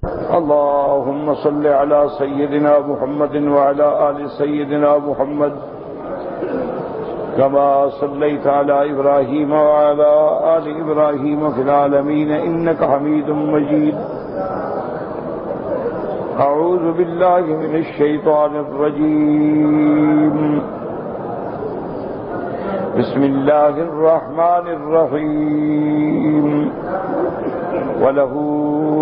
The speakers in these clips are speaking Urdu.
اللهم صل على سيدنا محمد وعلى آل سيدنا محمد كما صليت على إبراهيم وعلى آل إبراهيم في العالمين إنك حميد مجيد. أعوذ بالله من الشيطان الرجيم. بسم الله الرحمن الرحيم. وله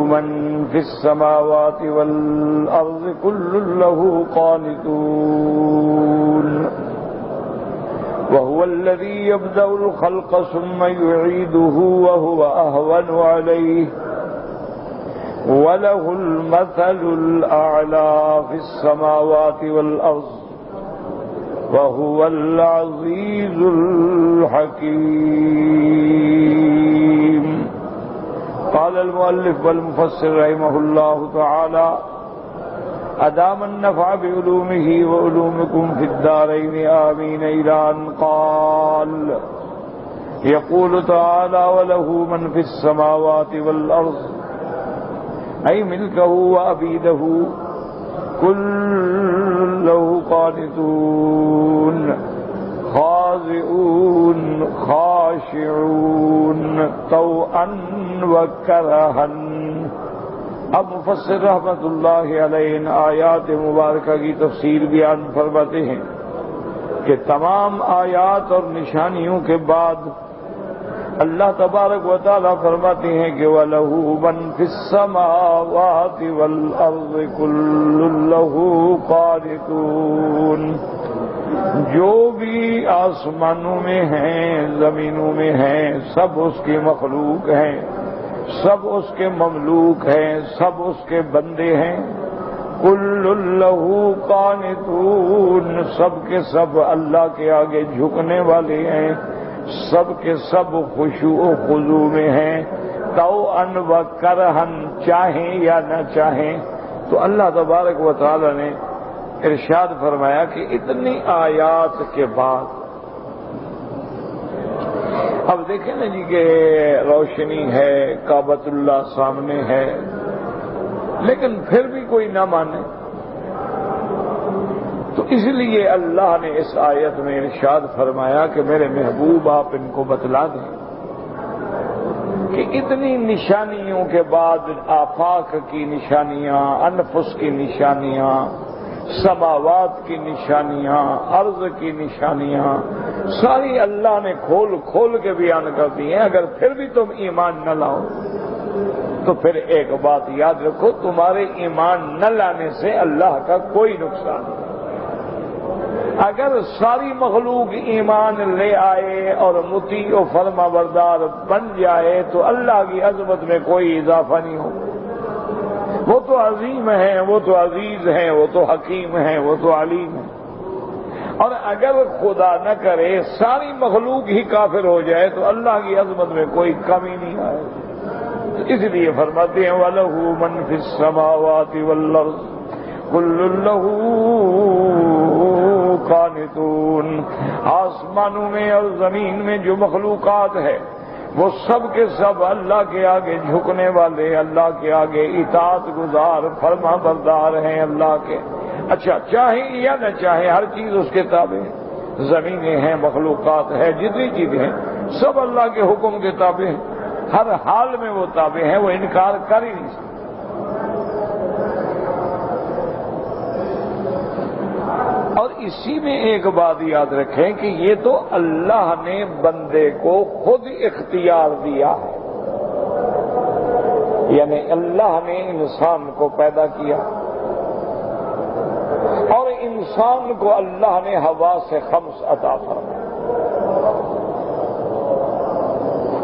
من في السماوات والأرض كل له قانتون وهو الذي يبدأ الخلق ثم يعيده وهو أهون عليه وله المثل الأعلى في السماوات والأرض وهو العزيز الحكيم. قال المؤلف والمفسر رحمه الله تعالى أدام النفع بعلومه وعلومكم في الدارين آمين إلى أن قال يقول تعالى وله من في السماوات والأرض أي ملكه وعبيده كل له قانتون خاضعون خاشعون طوعا وكرها. اب مفسر رحمت اللہ علیہ ان آیات مبارکہ کی تفسیر بیان فرماتے ہیں کہ تمام آیات اور نشانیوں کے بعد اللہ تبارک و تعالی فرماتے ہیں کہ وَلَهُ مَن فِي السَّمَاوَاتِ وَالْأَرْضِ كُلٌّ لَهُ قَانِتُونَ. جو بھی آسمانوں میں ہیں زمینوں میں ہیں سب اس کی مخلوق ہیں، سب اس کے مملوک ہیں، سب اس کے بندے ہیں. كُلٌّ لَهُ قَانِتُونَ. سب کے سب اللہ کے آگے جھکنے والے ہیں، سب کے سب خشوع و خضوع میں ہیں. طوعاً و کرہاً، چاہیں یا نہ چاہیں. تو اللہ تبارک و تعالی نے ارشاد فرمایا کہ اتنی آیات کے بعد اب دیکھیں نا جی کہ روشنی ہے، کعبۃ اللہ سامنے ہے، لیکن پھر بھی کوئی نہ مانے. تو اس لیے اللہ نے اس آیت میں ارشاد فرمایا کہ میرے محبوب آپ ان کو بتلا دیں کہ اتنی نشانیوں کے بعد آفاق کی نشانیاں، انفس کی نشانیاں، سماوات کی نشانیاں، ارض کی نشانیاں ساری اللہ نے کھول کھول کے بیان کر دی ہیں. اگر پھر بھی تم ایمان نہ لاؤ تو پھر ایک بات یاد رکھو، تمہارے ایمان نہ لانے سے اللہ کا کوئی نقصان نہیں. اگر ساری مخلوق ایمان لے آئے اور مطیع و فرما بردار بن جائے تو اللہ کی عظمت میں کوئی اضافہ نہیں ہوگا. وہ تو عظیم ہیں، وہ تو عزیز ہیں، وہ تو حکیم ہیں، وہ تو علیم ہیں. اور اگر خدا نہ کرے ساری مخلوق ہی کافر ہو جائے تو اللہ کی عظمت میں کوئی کمی نہیں آئے. اس لیے فرماتے ہیں وَلَهُ مَن فِي السَّمَاوَاتِ وَالْأَرْضِ كُلٌّ لَهُ قانتون. آسمانوں میں اور زمین میں جو مخلوقات ہے وہ سب کے سب اللہ کے آگے جھکنے والے، اللہ کے آگے اطاعت گزار فرما بردار ہیں اللہ کے. اچھا چاہیں یا نہ چاہیں ہر چیز اس کے تابع ہے. زمینیں ہیں، مخلوقات ہے، جتنی چیزیں ہیں سب اللہ کے حکم کے تابع ہیں. ہر حال میں وہ تابع ہیں، وہ انکار کر ہی نہیں سکتے. اور اسی میں ایک بات یاد رکھیں کہ یہ تو اللہ نے بندے کو خود اختیار دیا ہے. یعنی اللہ نے انسان کو پیدا کیا اور انسان کو اللہ نے حواس خمس عطا فرمایا.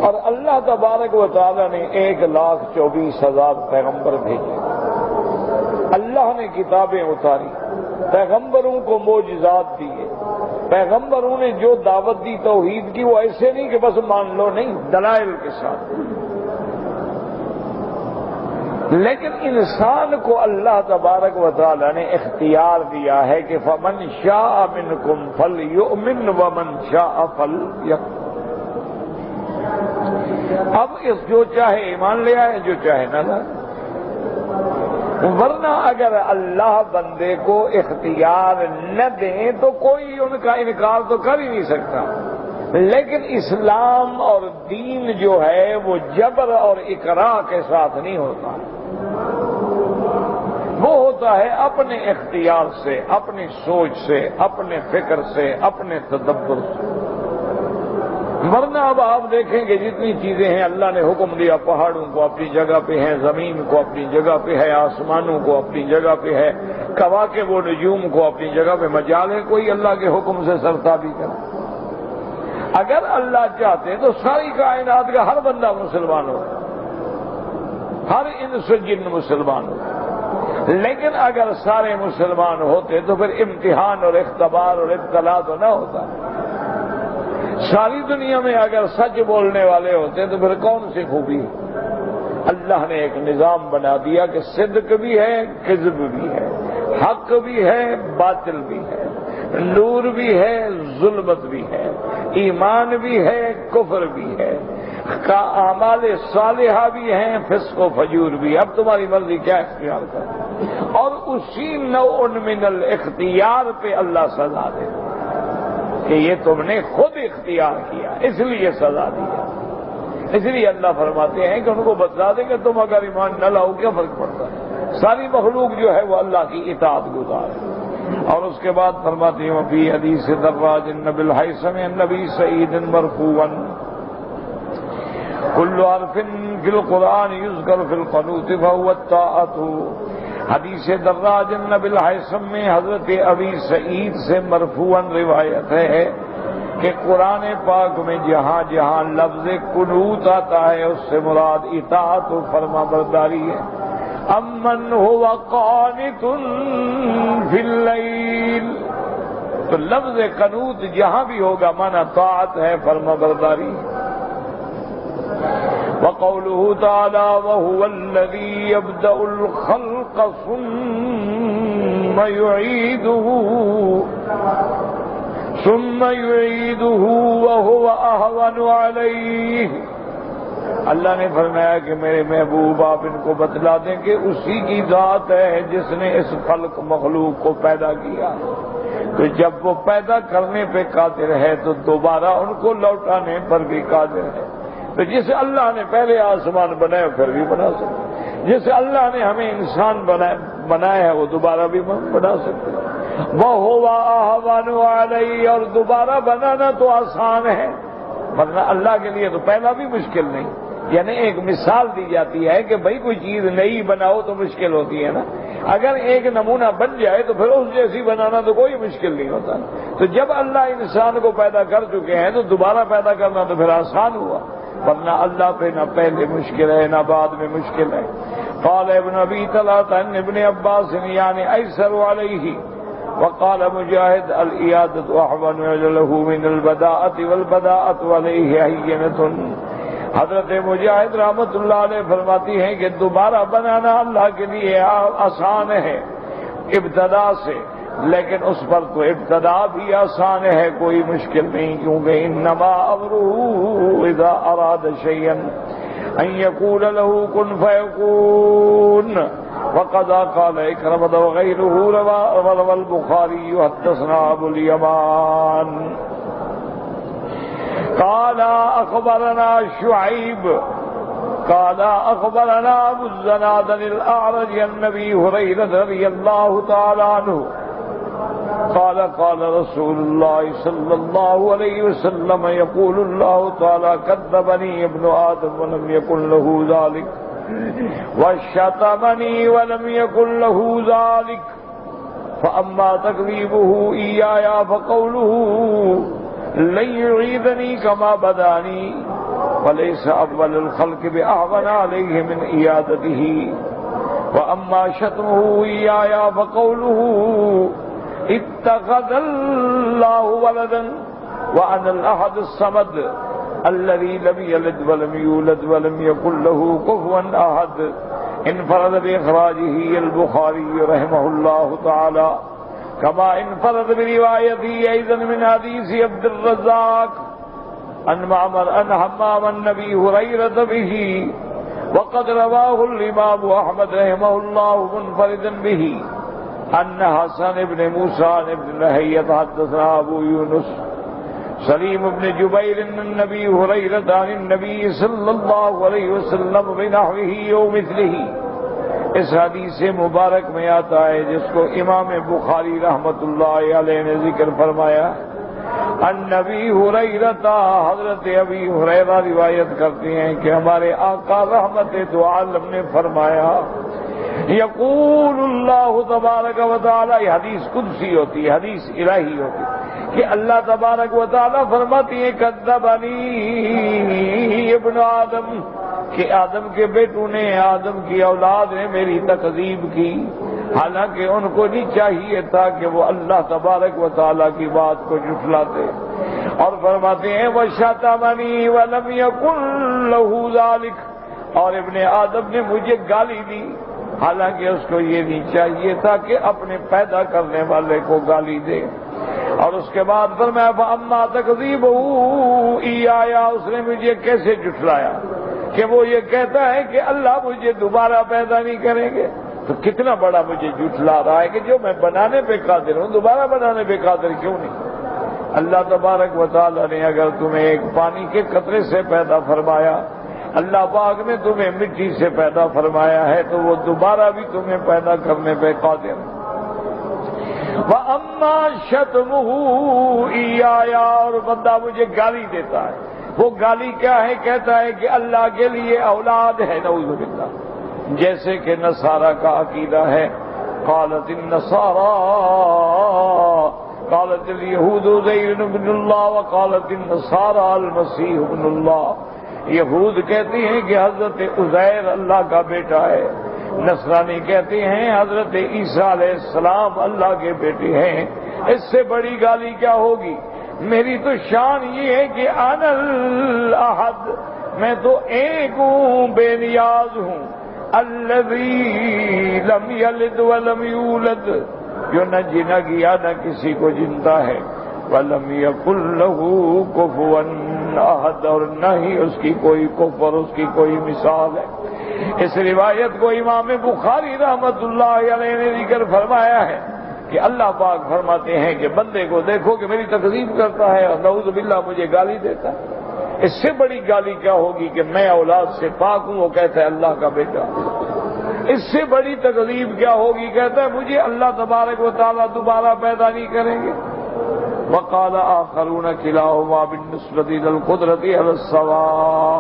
اور اللہ تبارک و تعالی نے 1,24,000 پیغمبر بھیجے. اللہ نے کتابیں اتاری، پیغمبروں کو معجزات دیے. پیغمبروں نے جو دعوت دی توحید کی وہ ایسے نہیں کہ بس مان لو، نہیں، دلائل کے ساتھ. لیکن انسان کو اللہ تبارک و تعالی نے اختیار دیا ہے کہ فمن شاء منکم فلیؤمن ومن شاء فلیکفر. اب اس جو چاہے ایمان لے آئے، جو چاہے نہ لائے. ورنہ اگر اللہ بندے کو اختیار نہ دیں تو کوئی ان کا انکار تو کر ہی نہیں سکتا. لیکن اسلام اور دین جو ہے وہ جبر اور اکراہ کے ساتھ نہیں ہوتا، وہ ہوتا ہے اپنے اختیار سے، اپنی سوچ سے، اپنے فکر سے، اپنے تدبر سے. ورنہ اب آپ دیکھیں کہ جتنی چیزیں ہیں اللہ نے حکم دیا، پہاڑوں کو اپنی جگہ پہ ہے، زمین کو اپنی جگہ پہ ہے، آسمانوں کو اپنی جگہ پہ ہے، کواکب و نجوم کو اپنی جگہ پہ، مجال ہے کوئی اللہ کے حکم سے سرتابی کرے؟ اگر اللہ چاہتے تو ساری کائنات کا ہر بندہ مسلمان ہو، ہر انس و جن مسلمان ہو. لیکن اگر سارے مسلمان ہوتے تو پھر امتحان اور اختبار اور ابتلا تو نہ ہوتا. ساری دنیا میں اگر سچ بولنے والے ہوتے تو پھر کون سی خوبی؟ اللہ نے ایک نظام بنا دیا کہ صدق بھی ہے، کذب بھی ہے، حق بھی ہے، باطل بھی ہے، نور بھی ہے، ظلمت بھی ہے، ایمان بھی ہے، کفر بھی ہے، اعمال صالحہ بھی ہیں، فسق و فجور بھی. اب تمہاری مرضی کیا اختیار کر. اور اسی نوع من الاختیار پہ اللہ سزا دے کہ یہ تم نے خود اختیار کیا اس لیے سزا دی. اس لیے اللہ فرماتے ہیں کہ ان کو بتلا دیں کہ تم اگر ایمان نہ لاؤ کیا فرق پڑتا ہے. ساری مخلوق جو ہے وہ اللہ کی اطاعت گزار ہے. اور اس کے بعد فرماتے ہیں فی حدیث دراج بن الحیثم النبی سعید مرفوعا کل حرف فی القرآن یذکر فی القنوت فهو الطاعۃ. حدیث دراج بن الحیثم میں حضرت ابی سعید سے مرفوعاً روایت ہے کہ قرآن پاک میں جہاں جہاں لفظ قنوت آتا ہے اس سے مراد اطاعت و فرما برداری ہے. امن هو قانت فی اللیل، تو لفظ قنوت جہاں بھی ہوگا مانا طاعت ہے، فرما برداری. وقوله تعالى وهو الذي يبدأ الخلق ثم يعيده وهو أهون عليه. اللہ نے فرمایا کہ میرے محبوب آپ ان کو بتلا دیں کہ اسی کی ذات ہے جس نے اس خلق مخلوق کو پیدا کیا، تو جب وہ پیدا کرنے پہ قادر ہے تو دوبارہ ان کو لوٹانے پر بھی قادر ہے. تو جسے اللہ نے پہلے آسمان بنایا پھر بھی بنا سکتے، جسے اللہ نے ہمیں انسان بنایا ہے وہ دوبارہ بھی بنا سکتے. وَهُوَ أَهْوَنُ عَلَيْهِ، اور دوبارہ بنانا تو آسان ہے، ورنہ اللہ کے لیے تو پہلا بھی مشکل نہیں. یعنی ایک مثال دی جاتی ہے کہ بھئی کوئی چیز نئی بناؤ تو مشکل ہوتی ہے نا، اگر ایک نمونہ بن جائے تو پھر اس جیسی بنانا تو کوئی مشکل نہیں ہوتا. تو جب اللہ انسان کو پیدا کر چکے ہیں تو دوبارہ پیدا کرنا تو پھر آسان ہوا، ورنہ اللہ پہ نہ پہلے مشکل ہے نہ بعد میں مشکل ہے. قال ابن ابی طلحہ عن ابن عباس یعنی ایسر علیہ. وقال مجاہد العیادۃ احون له من البداءۃ والبداءۃ علیہ ہینۃ. حضرت مجاہد رحمۃ اللہ علیہ فرماتی ہیں کہ دوبارہ بنانا اللہ کے لیے آسان ہے ابتدا سے، لیکن اس پر تو ابتدا بھی آسان ہے، کوئی مشکل نہیں، کیونکہ انما امرہ اذا اراد شیئا ان یقول له کن فیکون. وقد قال اکرمۃ وغیرہ روى البخاری حدثنا ابو الیمان قال اخبرنا شعیب قال اخبرنا ابو الزناد الاعرج عن ابی ہریرہ رضی اللہ تعالی عنہ قال قال رسول الله صلى الله عليه وسلم يقول الله تعالى كذبني ابن آدم ولم يكن له ذلك وشتمني ولم يكن له ذلك فأما تكذيبه إياي فقوله لن يعيدني كما بداني وليس أول الخلق بأهون عليه من إيادته. وأما شتمه إياي فقوله اتخذ الله ولدا وأنا الأحد الصمد الذي لم يلد ولم يولد ولم يكن له كفوا أحد. انفرد بإخراجه البخاري رحمه الله تعالى كما انفرد بروايته أيضا من حديث عبد الرزاق عن معمر عن حمام النبي هريرة به وقد رواه الإمام أحمد رحمه الله منفردا به أن حسن بن موسى بن لهية حدثنا أبو يونس سليم بن جبير أن النبي هريرة عن النبي صلى الله عليه وسلم بنحوه ومثله. اس حدیث مبارک میں آتا ہے جس کو امام بخاری رحمت اللہ علیہ نے ذکر فرمایا. النبی ہریرہ، حضرت ابی ہریرہ روایت کرتے ہیں کہ ہمارے آقا رحمت دو عالم نے فرمایا، یقول اللہ تبارک و تعالی، یہ حدیث قدسی ہوتی ہے، حدیث الہی ہوتی ہے کہ اللہ تبارک و تعالی فرماتی ہیں کذبنی ابن آدم، کہ آدم کے بیٹوں نے، آدم کی اولاد نے میری تکذیب کی، حالانکہ ان کو نہیں چاہیے تھا کہ وہ اللہ تبارک و تعالی کی بات کو جھٹلاتے. اور فرماتے ہیں وَشَتَمَنِي وَلَمْ يَكُنْ لَهُ ذَلِكَ، اور ابن آدم نے مجھے گالی دی، حالانکہ اس کو یہ نہیں چاہیے تھا کہ اپنے پیدا کرنے والے کو گالی دے. اور اس کے بعد فرمایا فَأَمَّا تَكْذِيبُهُ إِيَّايَ، اس نے مجھے کیسے جھٹلایا کہ وہ یہ کہتا ہے کہ اللہ مجھے دوبارہ پیدا نہیں کریں گے. تو کتنا بڑا مجھے جھٹلا رہا ہے کہ جو میں بنانے پہ قادر ہوں دوبارہ بنانے پہ قادر کیوں نہیں. اللہ تبارک و تعالی نے اگر تمہیں ایک پانی کے قطرے سے پیدا فرمایا، اللہ پاک نے تمہیں مٹی سے پیدا فرمایا ہے، تو وہ دوبارہ بھی تمہیں پیدا کرنے پہ قادر ہے. وَأَمَّا شَتْمُهُ إِيَّايَ، اور بندہ مجھے گالی دیتا ہے، وہ گالی کیا ہے؟ کہتا ہے کہ اللہ کے لیے اولاد ہے، نعوذ باللہ، جیسے کہ نصارہ کا عقیدہ ہے. قالت النصارى قالت اليهود عزير ابن الله وقالت النصارى المسيح ابن الله. یہود کہتی ہیں کہ حضرت عزیر اللہ کا بیٹا ہے، نصرانی کہتے ہیں حضرت عیسیٰ علیہ السلام اللہ کے بیٹے ہیں. اس سے بڑی گالی کیا ہوگی؟ میری تو شان یہ ہے کہ انا الاحد، میں تو ایک ہوں، بے نیاز ہوں. الذی لم یلد ولم یولد، جو نہ جنا گیا نہ کسی کو جنتا ہے. ولم یکن لہ کفوا احد، اور نہ ہی اس کی کوئی کفر، اس کی کوئی مثال ہے. اس روایت کو امام بخاری رحمت اللہ علیہ نے ذکر فرمایا ہے کہ اللہ پاک فرماتے ہیں کہ بندے کو دیکھو کہ میری تکذیب کرتا ہے اور نعوذ باللہ مجھے گالی دیتا ہے. اس سے بڑی گالی کیا ہوگی کہ میں اولاد سے پاک ہوں، وہ کہتا ہے اللہ کا بیٹا. اس سے بڑی تکذیب کیا ہوگی؟ کہتا ہے مجھے اللہ تبارک و تعالیٰ دوبارہ پیدا نہیں کریں گے. وقال آخرون کلاہما بالنسبۃ الی القدرۃ علی السواء،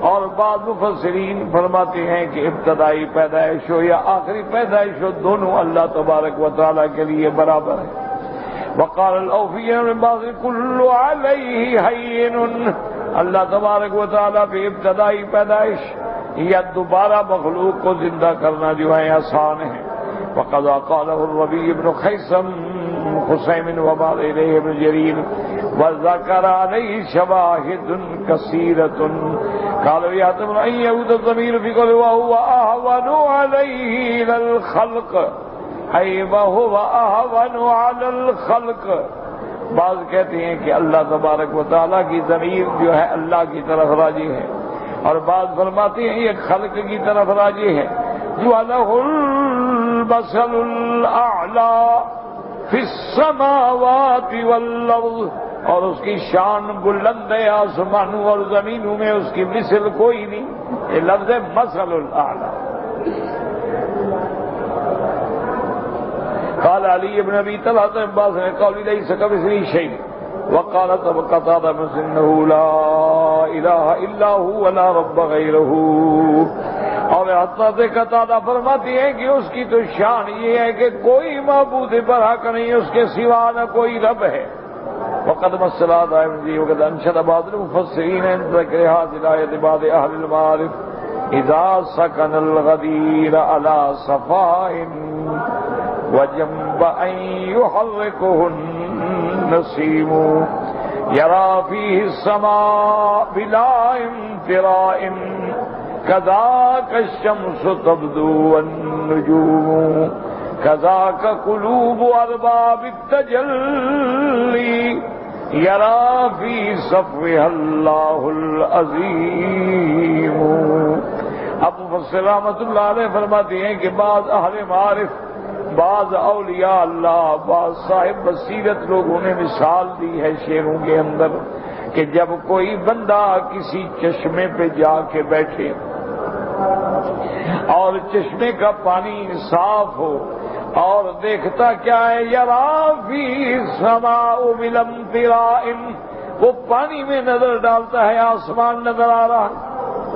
اور بعض مفسرین فرماتے ہیں کہ ابتدائی پیدائش ہو یا آخری پیدائش ہو، دونوں اللہ تبارک و تعالیٰ کے لیے برابر ہیں. وقال الاوفیاء من بعض کل علیہ ہین، اللہ تبارک و تعالیٰ پہ ابتدائی پیدائش یا دوبارہ مخلوق کو زندہ کرنا جو ہے آسان ہے. وقد قاله الربيع بن خصيم وبعض إليه ابن جرير وذكر عليه شواهد كثيرة. قالوا يعتبر أن يعود الضمير في قوله وهو أهون عليه إلى الخلق، أي وهو أهون على الخلق. بعض کہتے ہیں کہ اللہ تبارک و تعالیٰ کی ضمیر جو ہے اللہ کی طرف راجع ہے، اور بعض فرماتے ہیں یہ خلق کی طرف راجع ہے. وَلَهُ الْمَثَلُ الْأَعْلَى فِي السَّمَاوَاتِ وَالْأَرْضِ، اور اس کی شان بلند ہے آسمانوں اور زمینوں میں، اس کی مثل کوئی نہیں. یہ لفظ ہے مثل الاعلیٰ. قال علی بن ابی طلحہ عباس نے قال ليس كمثله شيء، وقال قتادہ انه لا الہ الا هو ولا رب غیرہ. اور حضرت قتادہ فرماتی ہے کہ اس کی تو شان یہ ہے کہ کوئی معبود برحق نہیں، اس کے سوا نہ کوئی رب ہے. وقد مثل دائم وقد انشد بعض المفسرین عند ذکر هذه الآیة بعض اهل المعارف اذا سكن الغدير على صفاء وجنب ان يحركه النسيم يرى فيه السماء بلا امتراء كذاك الشمس تبدو والنجوم كذاك قلوب أرباب التجلي يرى في صفوها الله العظيم. اب مفسر رحمۃ اللہ علیہ فرماتے ہیں کہ بعض اہل معارف، بعض اولیاء اللہ، بعض صاحب بصیرت لوگوں نے مثال دی ہے شعروں کے اندر کہ جب کوئی بندہ کسی چشمے پہ جا کے بیٹھے اور چشمے کا پانی صاف ہو اور دیکھتا کیا ہے، یرا فی السماء بالامطراء، وہ پانی میں نظر ڈالتا ہے آسمان نظر آ رہا ہے،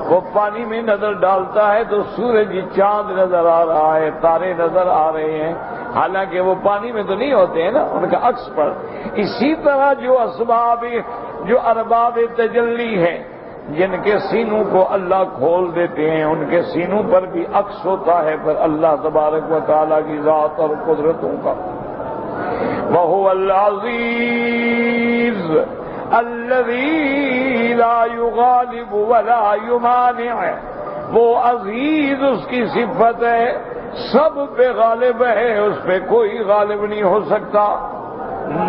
وہ پانی میں نظر ڈالتا ہے تو سورج چاند نظر آ رہا ہے، تارے نظر آ رہے ہیں، حالانکہ وہ پانی میں تو نہیں ہوتے ہیں نا، ان کا عکس پر۔ اسی طرح جو ارباب تجلی ہیں، جن کے سینوں کو اللہ کھول دیتے ہیں، ان کے سینوں پر بھی عکس ہوتا ہے پر اللہ تبارک و تعالیٰ کی ذات اور قدرتوں کا۔ وَهُوَ الْعَزِيزُ الَّذِي لَا يُغَالِبُ وَلَا يُمَانِعُ، وہ عزیز اس کی صفت ہے، سب پہ غالب ہے، اس پہ کوئی غالب نہیں ہو سکتا،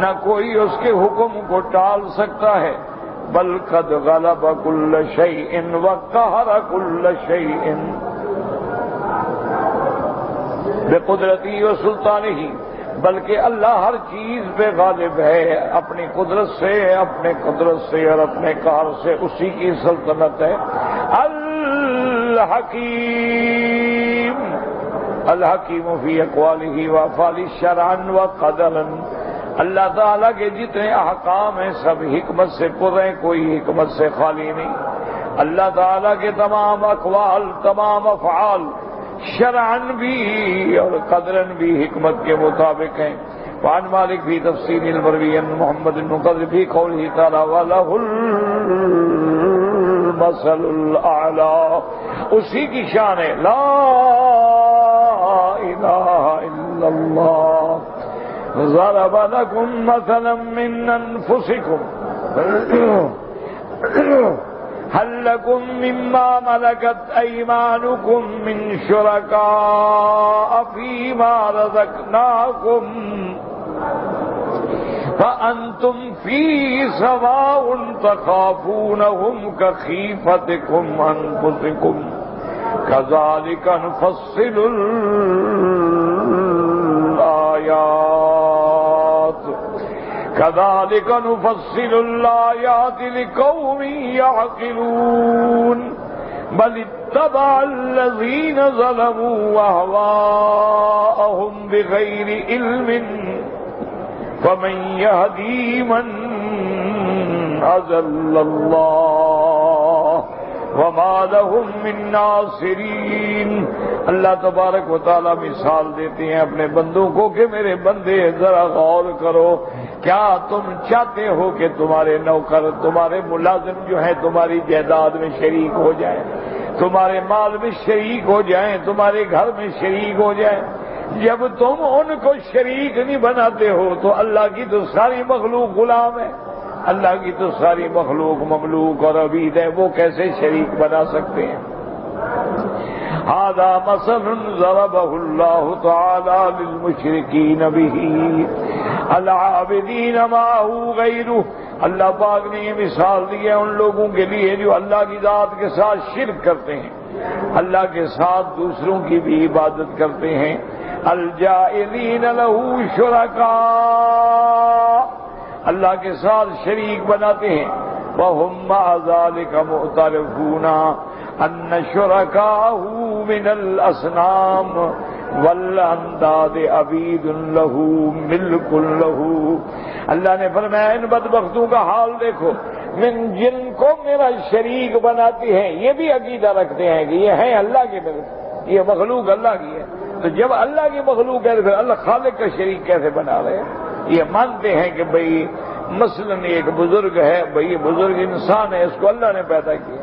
نہ کوئی اس کے حکم کو ٹال سکتا ہے، بل قد غلب كل شيء وقهر كل شيء بقدرتی و سلطانہ، بلکہ اللہ ہر چیز پہ غالب ہے اپنی قدرت سے، اپنے قدرت سے اور اپنے قہر سے، اسی کی سلطنت ہے۔ الحکیم فی اقوالہ و افعالہ شرعا و قدرا، اللہ تعالیٰ کے جتنے احکام ہیں سب حکمت سے پر ہیں، کوئی حکمت سے خالی نہیں۔ اللہ تعالیٰ کے تمام اقوال، تمام افعال شرعن بھی اور قدرن بھی حکمت کے مطابق ہیں۔ وعن مالک فی تفسیر المروی عن محمد بن قدر فی قولہ تعالی وَلَهُ الْمَثَلُ الْأَعْلَى، اسی کی شان ہے لا الہ الا اللہ۔ ضرب لكم مثلا من انفسكم هل لكم مما ملكت ايمانكم من شركاء فيما رزقناكم فانتم فيه سواء تخافونهم كخيفتكم انفسكم كذلك نفصل كذلك نفصل الآيات لقوم يعقلون بل اتبع الذين ظلموا أهواءهم بغير علم فمن يهدي من أضل الله وما لهم من ناصرین۔ اللہ تبارک و تعالیٰ مثال دیتے ہیں اپنے بندوں کو کہ میرے بندے ذرا غور کرو، کیا تم چاہتے ہو کہ تمہارے نوکر، تمہارے ملازم جو ہیں تمہاری جائیداد میں شریک ہو جائیں، تمہارے مال میں شریک ہو جائیں، تمہارے گھر میں شریک ہو جائیں؟ جب تم ان کو شریک نہیں بناتے ہو تو اللہ کی تو ساری مخلوق غلام ہے، اللہ کی تو ساری مخلوق مملوک اور عبید ہے، وہ کیسے شریک بنا سکتے ہیں؟ ھذا مثل ضربہ اللہ تعالی للمشرکین بہ العابدین معہ غیرہ، اللہ پاک نے یہ مثال دی ہے ان لوگوں کے لیے جو اللہ کی ذات کے ساتھ شرک کرتے ہیں، اللہ کے ساتھ دوسروں کی بھی عبادت کرتے ہیں، الجاعلین لہ شرکاء، اللہ کے ساتھ شریک بناتے ہیں، وَهُمْ مَعَ ذَلِكَ مُعْتَرِفُونَ أَنَّ شُرَكَاءَهُ مِنَ الْأَصْنَامِ وَالْأَنْدَادِ عَبِيدٌ لَهُ مِلْكٌ لَهُ۔ اللہ نے فرمایا ان بدبختوں کا حال دیکھو، جن کو میرا شریک بناتی ہیں یہ بھی عقیدہ رکھتے ہیں کہ یہ ہیں اللہ کے ملک، یہ مخلوق اللہ کی ہے، تو جب اللہ کی مخلوق ہے تو پھر اللہ خالق کا شریک کیسے بنا رہے ہیں؟ یہ مانتے ہیں کہ بھئی مثلا ایک بزرگ ہے، بھئی یہ بزرگ انسان ہے، اس کو اللہ نے پیدا کیا،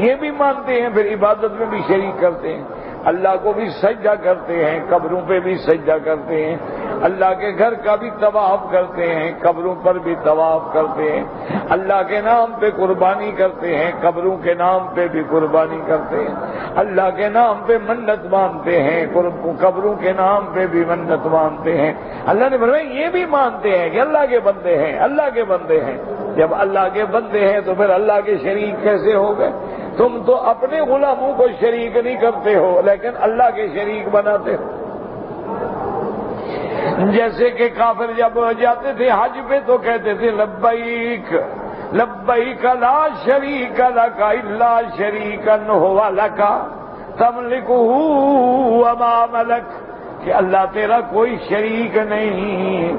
یہ بھی مانتے ہیں، پھر عبادت میں بھی شریک کرتے ہیں، اللہ کو بھی سجدہ کرتے ہیں، قبروں پہ بھی سجدہ کرتے ہیں، اللہ کے گھر کا بھی طواف کرتے ہیں، قبروں پر بھی طواف کرتے ہیں، اللہ کے نام پہ قربانی کرتے ہیں، قبروں کے نام پہ بھی قربانی کرتے ہیں، اللہ کے نام پہ منت مانتے ہیں، قبروں کے نام پہ بھی منت مانتے ہیں۔ اللہ نے فرمایا یہ بھی مانتے ہیں کہ اللہ کے بندے ہیں، اللہ کے بندے ہیں۔ جب اللہ کے بندے ہیں تو پھر اللہ کے شریک کیسے ہو گئے؟ تم تو اپنے غلاموں کو شریک نہیں کرتے ہو لیکن اللہ کے شریک بناتے ہو۔ جیسے کہ کافر جب جاتے تھے حج پہ تو کہتے تھے لبیک لبیک لا شریک لک الا شریکا هو لک تملکہ وما ملک، کہ اللہ تیرا کوئی شریک نہیں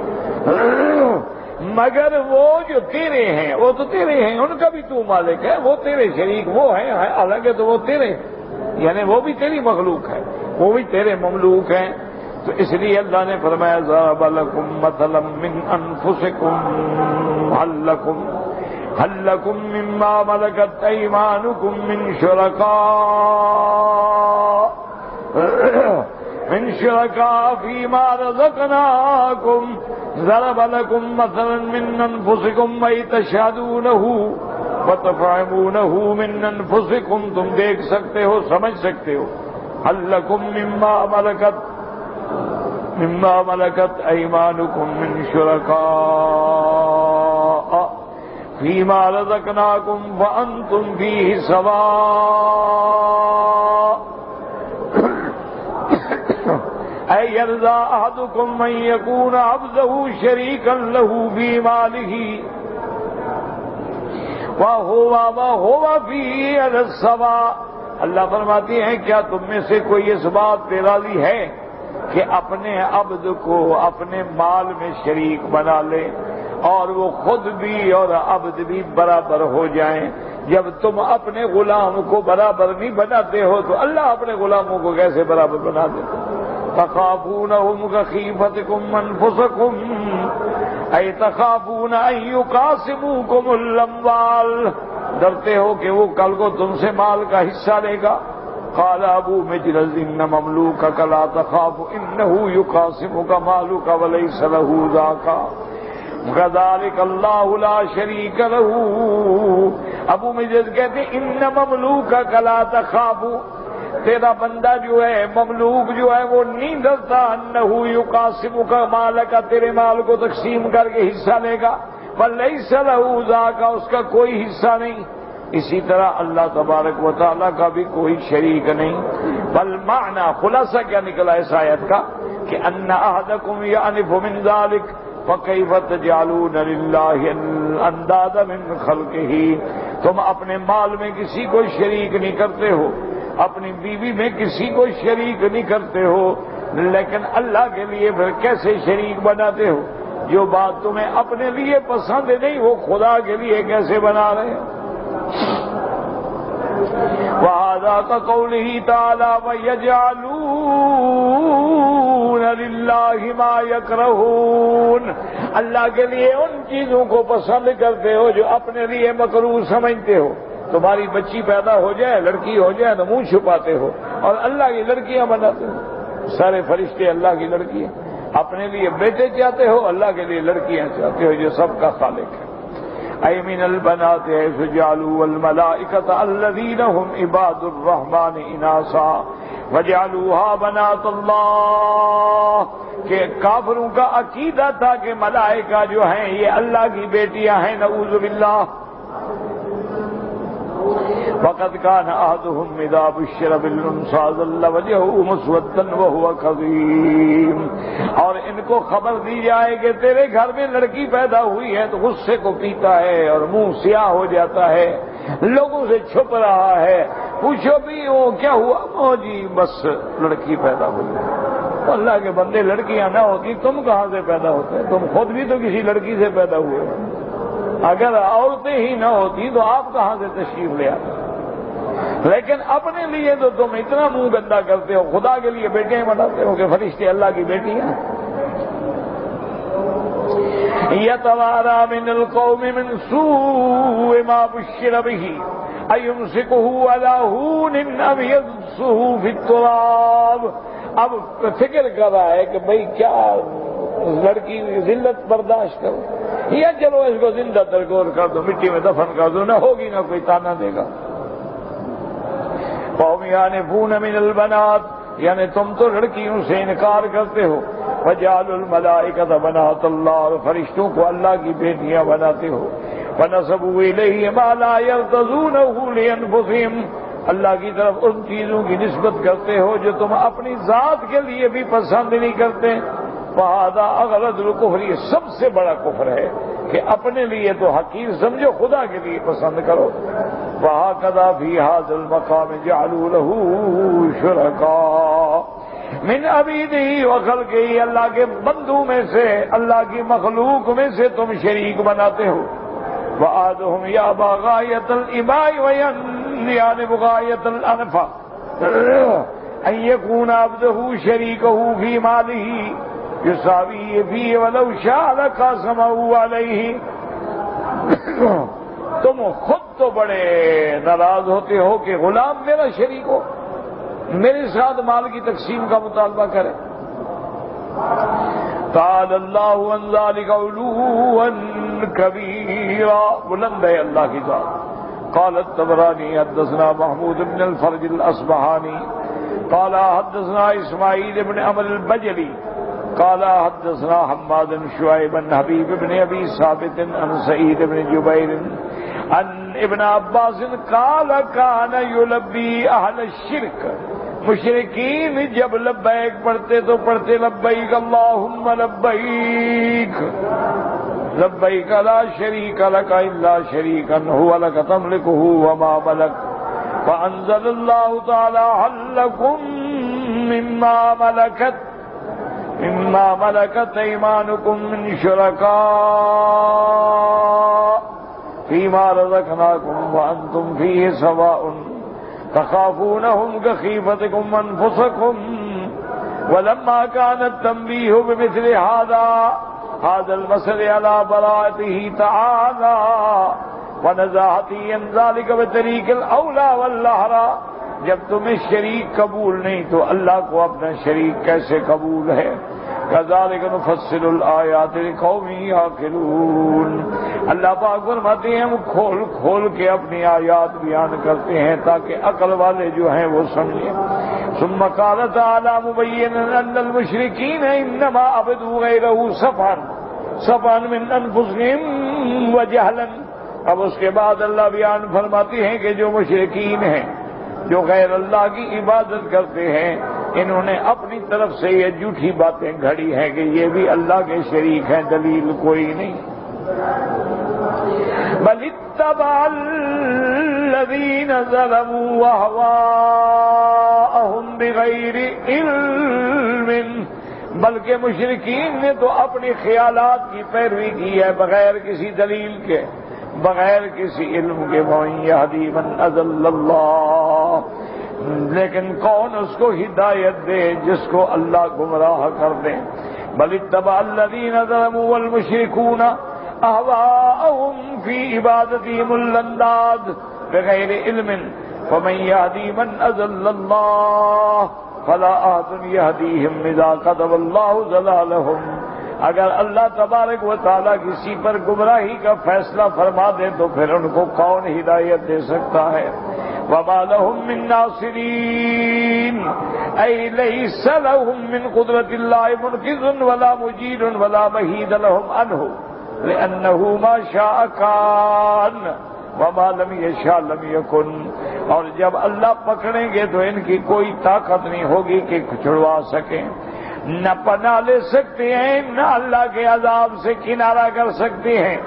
مگر وہ جو تیرے ہیں، وہ تو تیرے ہیں، ان کا بھی تو مالک ہے، وہ تیرے شریک وہ ہیں، حالانکہ تو وہ تیرے، یعنی وہ بھی تیری مخلوق ہے، وہ بھی تیرے مملوک ہیں۔ تو اس لیے اللہ نے فرمایا ضرب لکم مثلا من انفسکم هل لکم مما ملکت ایمانکم من شرکاء فیما رزقناکم ضرب لکم مثلا من انفسکم وی تشہدونہ وتفہمونہ من انفسکم، تم دیکھ سکتے ہو سمجھ سکتے ہو، هل لکم مما ملکت ایمانکم من شرکاء فیما رزقناکم فانتم فیہ سواء ایرضی احدکم ان یکون عبدہ شریکا لہ فی مالہ وہو فیہ علی السواء۔ اللہ فرماتی ہیں کیا تم میں سے کوئی اس بات پہ راضی ہے کہ اپنے عبد کو اپنے مال میں شریک بنا لے اور وہ خود بھی اور عبد بھی برابر ہو جائیں؟ جب تم اپنے غلام کو برابر نہیں بناتے ہو تو اللہ اپنے غلاموں کو کیسے برابر بنا دیتے؟ تخافونہم کخیفتکم انفسکم ای تخافون ان یقاسموکم الاموال، ڈرتے ہو کہ وہ کل کو تم سے مال کا حصہ لے گا۔ قال ابو مجلس ان مملوکک لا تخاف انہ یقاسمک مالک ولیس لہ ذاک کذالک اللہ لا شریک لہ۔ ابو مجلس کہتے ان مملوکک لا تخاف، تیرا بندہ جو ہے مملوک جو ہے وہ نہیں ڈرتا انہ یقاسمک مالک، تیرے مال کو تقسیم کر کے حصہ لے گا، ولیس لہ ذاک، اس کا کوئی حصہ نہیں۔ اسی طرح اللہ تبارک و تعالیٰ کا بھی کوئی شریک نہیں۔ بل معنی خلاصہ کیا نکلا اس آیت کا کہ ان احدکم یعنف من ذلک فکیف تجعلون للہ اندادا من خلقہ، تم اپنے مال میں کسی کو شریک نہیں کرتے ہو، اپنی بیوی میں کسی کو شریک نہیں کرتے ہو، لیکن اللہ کے لیے پھر کیسے شریک بناتے ہو؟ جو بات تمہیں اپنے لیے پسند نہیں وہ خدا کے لیے کیسے بنا رہے ہیں؟ وَهَذَا كَقَوْلِهِ تَعَالَى وَيَجْعَلُونَ لِلَّهِ مَا يَكْرَهُونَ، اللہ کے لیے ان چیزوں کو پسند کرتے ہو جو اپنے لیے مکروہ سمجھتے ہو۔ تمہاری بچی پیدا ہو جائے، لڑکی ہو جائے تو منہ چھپاتے ہو اور اللہ کی لڑکیاں بناتے ہو۔ سارے فرشتے اللہ کی لڑکیاں، اپنے لیے بیٹے چاہتے ہو، اللہ کے لیے لڑکیاں چاہتے ہو جو سب کا خالق ہے۔ اے من البنات حيث جعلوا الملائكة الذين هم عباد الرحمن اناثا وجعلوها بنات اللہ، کہ کافروں کا عقیدہ تھا کہ ملائکہ جو ہیں یہ اللہ کی بیٹیاں ہیں، نعوذ باللہ۔ وقد كان أحدهم إذا بشر بالأنثى ظل وجهه مسودا وهو كظيم، اور ان کو خبر دی جائے کہ تیرے گھر میں لڑکی پیدا ہوئی ہے تو غصے کو پیتا ہے اور منہ سیاہ ہو جاتا ہے، لوگوں سے چھپ رہا ہے۔ پوچھو بھی وہ کیا ہوا؟ او جی بس لڑکی پیدا ہوئی۔ اللہ کے بندے، لڑکیاں نہ ہوتی تم کہاں سے پیدا ہوتے؟ تم خود بھی تو کسی لڑکی سے پیدا ہوئے، اگر عورتیں ہی نہ ہوتی تو آپ کہاں سے تشریف لے آتے؟ لیکن اپنے لیے تو تم اتنا منہ گندا کرتے ہو، خدا کے لیے بیٹیاں بناتے ہو کہ فرشتے اللہ کی بیٹیاں۔ یتوارا من القوم من سوء ما بشر به ایمسکہ علی ہون ام یدسہ فی التراب۔ اب فکر کر رہا ہے کہ بھئی کیا لڑکی ذلت برداشت کرو یا چلو اس کو زندہ درگور کر دو، مٹی میں دفن کر دو، نہ ہوگی نہ کوئی تانا دے گا۔ قوم یانفون من البنات، یعنی تم تو لڑکیوں سے انکار کرتے ہو، وجعلوا الملائکۃ بنات اللہ، اور فرشتوں کو اللہ کی بیٹیاں بناتے ہو، فنسبوا الیہ ما لا یرتضونہ لانفسہم، اللہ کی طرف ان چیزوں کی نسبت کرتے ہو جو تم اپنی ذات کے لیے بھی پسند نہیں کرتے. فہذا اغلظ الکفر، یہ سب سے بڑا کفر ہے کہ اپنے لیے تو حقیر سمجھو، خدا کے لیے پسند کرو. وہکذا فی ھذا المقام جعلوا له شرکاء من عبیدہ وخلقہ، اللہ کے بندوں میں سے، اللہ کی مخلوق میں سے تم شریک بناتے ہو. وآدهم یابا غایۃ الاباء وینجانب غایۃ الانفا ان یکون عبدہ شریکہ فی مالہ یساوی فی ولو شاء لقاسمہ علیہ. تم خود تو بڑے ناراض ہوتے ہو کہ غلام میرا شریک ہو، میرے ساتھ مال کی تقسیم کا مطالبہ کرے. قال اللہ عن ذلک علوا کبیرا، بلند ہے اللہ کی ذات. قال الطبرانی حدثنا محمود بن الفرج الاصبہانی قال حدثنا اسماعیل بن عمرو البجلی قال حدثنا حماد بن شعیب بن حبیب بن ابی ثابت عن سعید بن جبیر عن ابن عباس قال كان يلبي اهل الشرك، مشرکین جب لبیک پڑھتے تو پڑھتے لبیک اللہم لبیک، لبیک لا شریک لک الا شریکا هو لک تملکه وما ملک. فانزل اللہ تعالی هل لکم مما ملکت ایمانکم من شرکاء فیما رزقناکم وانتم فیہ سواء تخافونهم كخيفتكم أنفسكم. ولما كان التنبيه بمثل هذا المثل على براءته تعالى ونزاهته عن ذلك بطريق الأولى والأحرى، جب تمہیں شریک قبول نہیں تو اللہ کو اپنا شریک کیسے قبول ہے. كذلك نفصل الآيات لقوم يعقلون، اللہ پاک فرماتے ہیں ہم کھول کھول کے اپنی آیات بیان کرتے ہیں تاکہ عقل والے جو ہیں وہ سمجھیں. ثم قال تعالی مبینا ان المشرکین انما عبدوا غیرہ صفا من انفسهم وجہلا. اب اس کے بعد اللہ بیان فرماتے ہیں کہ جو مشرکین ہیں، جو غیر اللہ کی عبادت کرتے ہیں، انہوں نے اپنی طرف سے یہ جھوٹی باتیں گھڑی ہیں کہ یہ بھی اللہ کے شریک ہیں، دلیل کوئی نہیں. بل اتبع الذین ظلموا اهواءهم بغیر علم، بلکہ مشرکین نے تو اپنی خیالات کی پیروی کی ہے بغیر کسی دلیل کے، بغیر کسی علم کے. وَمَن يَهْدِ مَنْ أَضَلَّ اللَّهُ، لیکن کون اس کو ہدایت دے جس کو اللہ گمراہ کر دے. بل اتبع الذین ظلموا والمشرکون اهواءهم فی عبادتهم الانداد بغیر علم فمن يهدي من أضل الله فلا أحد يهديهم إذا كتب الله ضلالهم. اگر اللہ تبارک و تعالیٰ کسی پر گمراہی کا فیصلہ فرما دے تو پھر ان کو کون ہدایت دے سکتا ہے. وما لهم من ناصرین ای لیس لهم من قدرت اللہ منقذ ولا مجید ولا مہید لهم عنہ لأنه ما شاء كان وما لم يشاء لم يكن. اور جب اللہ پکڑیں گے تو ان کی کوئی طاقت نہیں ہوگی کہ چھڑوا سکیں، نہ پناہ لے سکتے ہیں نہ اللہ کے عذاب سے کنارہ کر سکتے ہیں.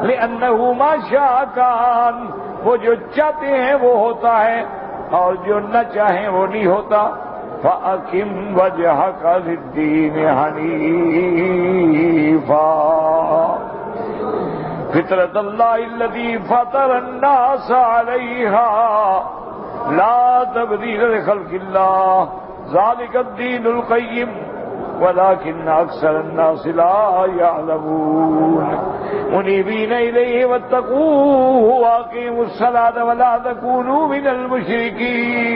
لأنه ما شاء كان، وہ جو چاہتے ہیں وہ ہوتا ہے اور جو نہ چاہیں وہ نہیں ہوتا. فَأَقِمْ وَجْهَكَ لِلدِّينِ حَنِيفًا فطرت اللہ الذی فطر الناس علیہا لا تبدیل لخلق اللہ ذالک الدین القیم ولكن اکثر الناس لا يعلمون. منیبین الیہ واتقوہ واقیموا الصلاة ولا تکونوا من المشرکین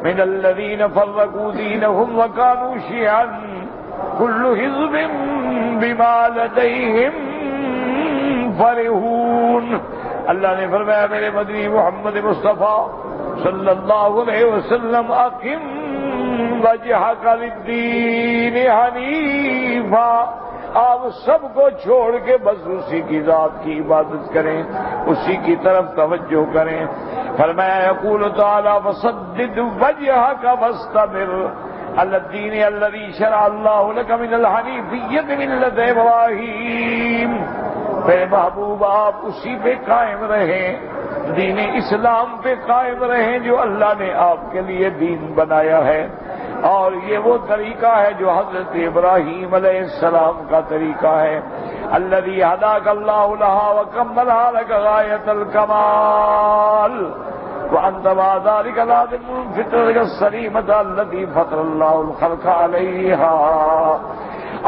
من الذین فرقوا دینهم وكانوا شیعا كل حزب بما لديهم فرحون. اللہ نے فرمایا میرے مدنی محمد مصطفیٰ صلی اللہ علیہ وسلم اقم وجہک للدین حنیفا، آپ سب کو چھوڑ کے بس اسی کی ذات کی عبادت کریں، اسی کی طرف توجہ کریں۔ فرمایا یقول تعالی وسدد وجهك واستمر على الدين الذي شرع الله لك من الحنيفية ملة ابراہیم۔ میرے محبوب آپ اسی پہ قائم رہیں، دین اسلام پہ قائم رہیں جو اللہ نے آپ کے لیے دین بنایا ہے، اور یہ وہ طریقہ ہے جو حضرت ابراہیم علیہ السلام کا طریقہ ہے۔ الذی ہداک اللہ لہا وکملھا لک غایۃ الکمال وانت بعد ذلک لازم فطرتک السلیمۃ التی فطر اللہ الخلق علیہا۔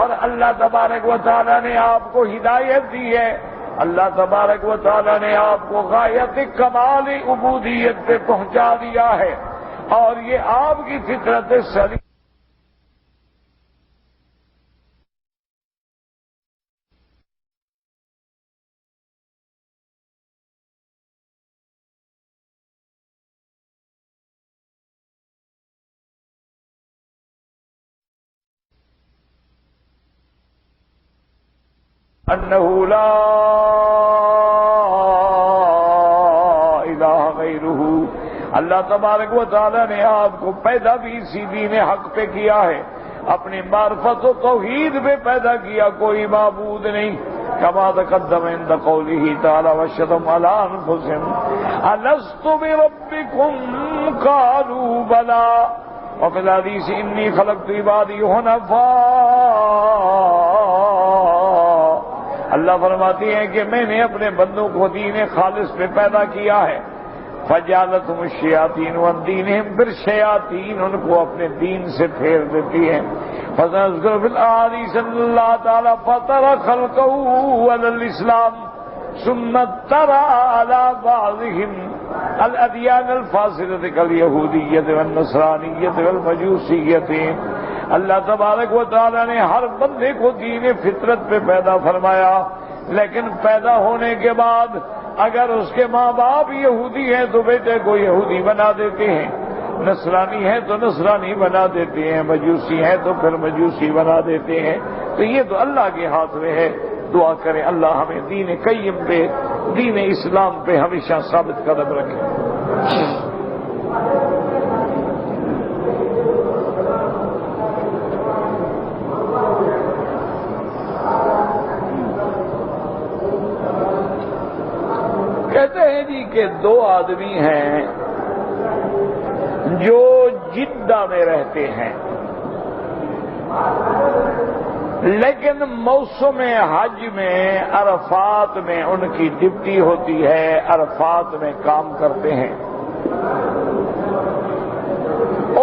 اور اللہ تبارک و تعالی نے آپ کو ہدایت دی ہے، اللہ تبارک و تعالی نے آپ کو غایت کمال عبودیت پہ پہنچا دیا ہے، اور یہ آپ کی فطرت سلیم۔ انہ لا الہ غیرہ، اللہ تبارک و تعالی نے آپ کو پیدا بھی اسی دین حق پہ کیا ہے، اپنی معرفت و توحید پہ پیدا کیا، کوئی معبود نہیں۔ کما تقدم عند قوله تعالی وشهدوا علی انفسهم الست بربکم قالوا بلی وفی الحدیث انی خلقت عبادی حنفاء۔ اللہ فرماتی ہیں کہ میں نے اپنے بندوں کو دین خالص پہ پیدا کیا ہے، فجعلتہم الشیاطین عن دینہم، پھر شیاطین ان کو اپنے دین سے پھیر دیتی ہیں۔ فَسَنَذْكُرُ فِي الْأَحَادِيثِ أَنَّ اللَّهَ تَعَالَى فَطَرَ خَلْقَهُ عَلَى الْإِسْلَامِ ثُمَّ اطَّلَعَ عَلَى بَعْضِهِمْ الْأَدْيَانَ الْفَاسِدَةِ كَالْيَهُودِيَّةِ وَالنَّصْرَانِيَّةِ وَالْمَجُوسِيَّةِ۔ اللہ تبارک و تعالی نے ہر بندے کو دین فطرت پہ پیدا فرمایا، لیکن پیدا ہونے کے بعد اگر اس کے ماں باپ یہودی ہیں تو بیٹے کو یہودی بنا دیتے ہیں، نصرانی ہے تو نصرانی بنا دیتے ہیں، مجوسی ہے تو پھر مجوسی بنا دیتے ہیں۔ تو یہ تو اللہ کے ہاتھ میں ہے۔ دعا کریں اللہ ہمیں دین قیم پہ، دین اسلام پہ ہمیشہ ثابت قدم رکھے۔ کہتے ہیں جی کہ دو آدمی ہیں جو جدہ میں رہتے ہیں، لیکن موسم حج میں عرفات میں ان کی ڈپٹی ہوتی ہے، عرفات میں کام کرتے ہیں۔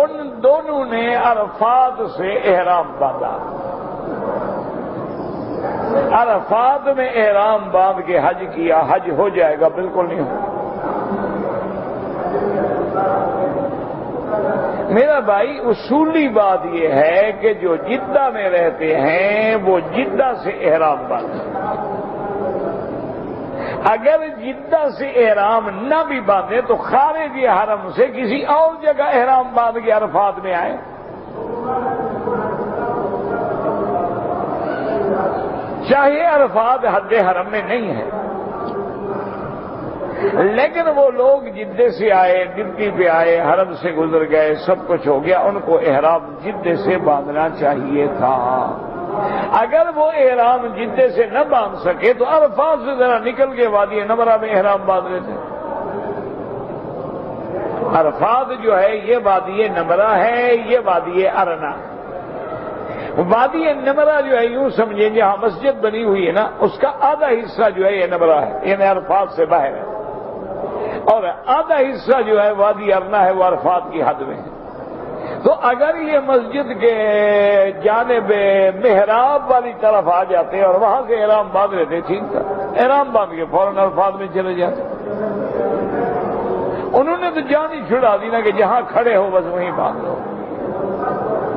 ان دونوں نے عرفات سے احرام باندھا، عرفات میں احرام باندھ کے حج کیا، حج ہو جائے گا؟ بالکل نہیں ہو۔ میرا بھائی اصولی بات یہ ہے کہ جو جدہ میں رہتے ہیں وہ جدہ سے احرام باندھیں۔ اگر جدہ سے احرام نہ بھی باندھے تو خارج حرم سے کسی اور جگہ احرام باندھ کے عرفات میں آئے۔ چاہے عرفات حد حرم میں نہیں ہے، لیکن وہ لوگ جدے سے آئے، ڈپٹی پہ آئے، حرم سے گزر گئے، سب کچھ ہو گیا، ان کو احرام جدے سے باندھنا چاہیے تھا۔ اگر وہ احرام جدے سے نہ باندھ سکے تو عرفات سے ذرا نکل کے وادی نمرہ میں احرام باندھ لیتے۔ عرفات جو ہے یہ وادی نمرہ ہے، یہ وادی ارنا۔ وادی نمرہ جو ہے یوں سمجھیں جہاں مسجد بنی ہوئی ہے نا، اس کا آدھا حصہ جو ہے یہ نمرہ ہے، یعنی عرفات سے باہر ہے، اور آدھا حصہ جو ہے وادی ارنا ہے، وہ عرفات کی حد میں ہے۔ تو اگر یہ مسجد کے جانب محراب والی طرف آ جاتے اور وہاں سے احرام باندھ لیتے ٹھیک تھا، احرام باندھ کے فوراً عرفات میں چلے جاتے۔ انہوں نے تو جان ہی چھڑا دی نا کہ جہاں کھڑے ہو بس وہیں باندھ لو۔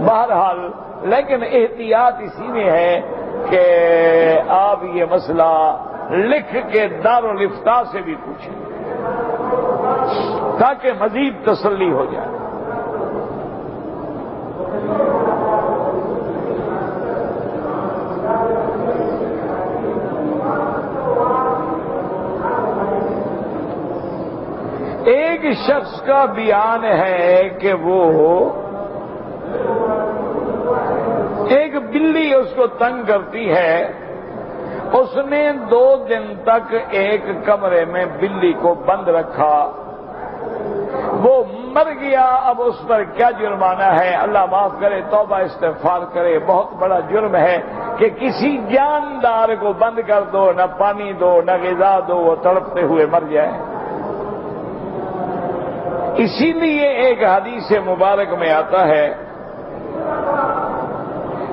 بہرحال لیکن احتیاط اسی میں ہے کہ آپ یہ مسئلہ لکھ کے دارالفتاء سے بھی پوچھیں تاکہ مزید تسلی ہو جائے۔ ایک شخص کا بیان ہے کہ وہ ایک بلی اس کو تنگ کرتی ہے، اس نے 2 دن تک ایک کمرے میں بلی کو بند رکھا، وہ مر گیا۔ اب اس پر کیا جرمانہ ہے؟ اللہ معاف کرے، توبہ استغفار کرے، بہت بڑا جرم ہے کہ کسی جاندار کو بند کر دو، نہ پانی دو نہ غذا دو، وہ تڑپتے ہوئے مر جائے۔ اسی لیے ایک حدیث مبارک میں آتا ہے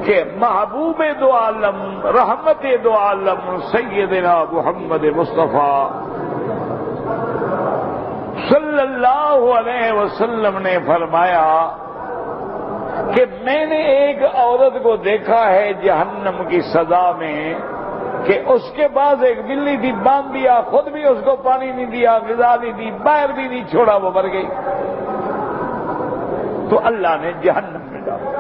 کہ محبوب دو عالم، رحمت دو عالم سیدنا محمد مصطفیٰ صلی اللہ علیہ وسلم نے فرمایا کہ میں نے ایک عورت کو دیکھا ہے جہنم کی سزا میں کہ اس کے بعد ایک بلی تھی، باندھ دیا، خود بھی اس کو پانی نہیں دیا، غذا نہیں دی، باہر بھی نہیں چھوڑا، وہ مر گئی۔ تو اللہ نے جہنم میں ڈالا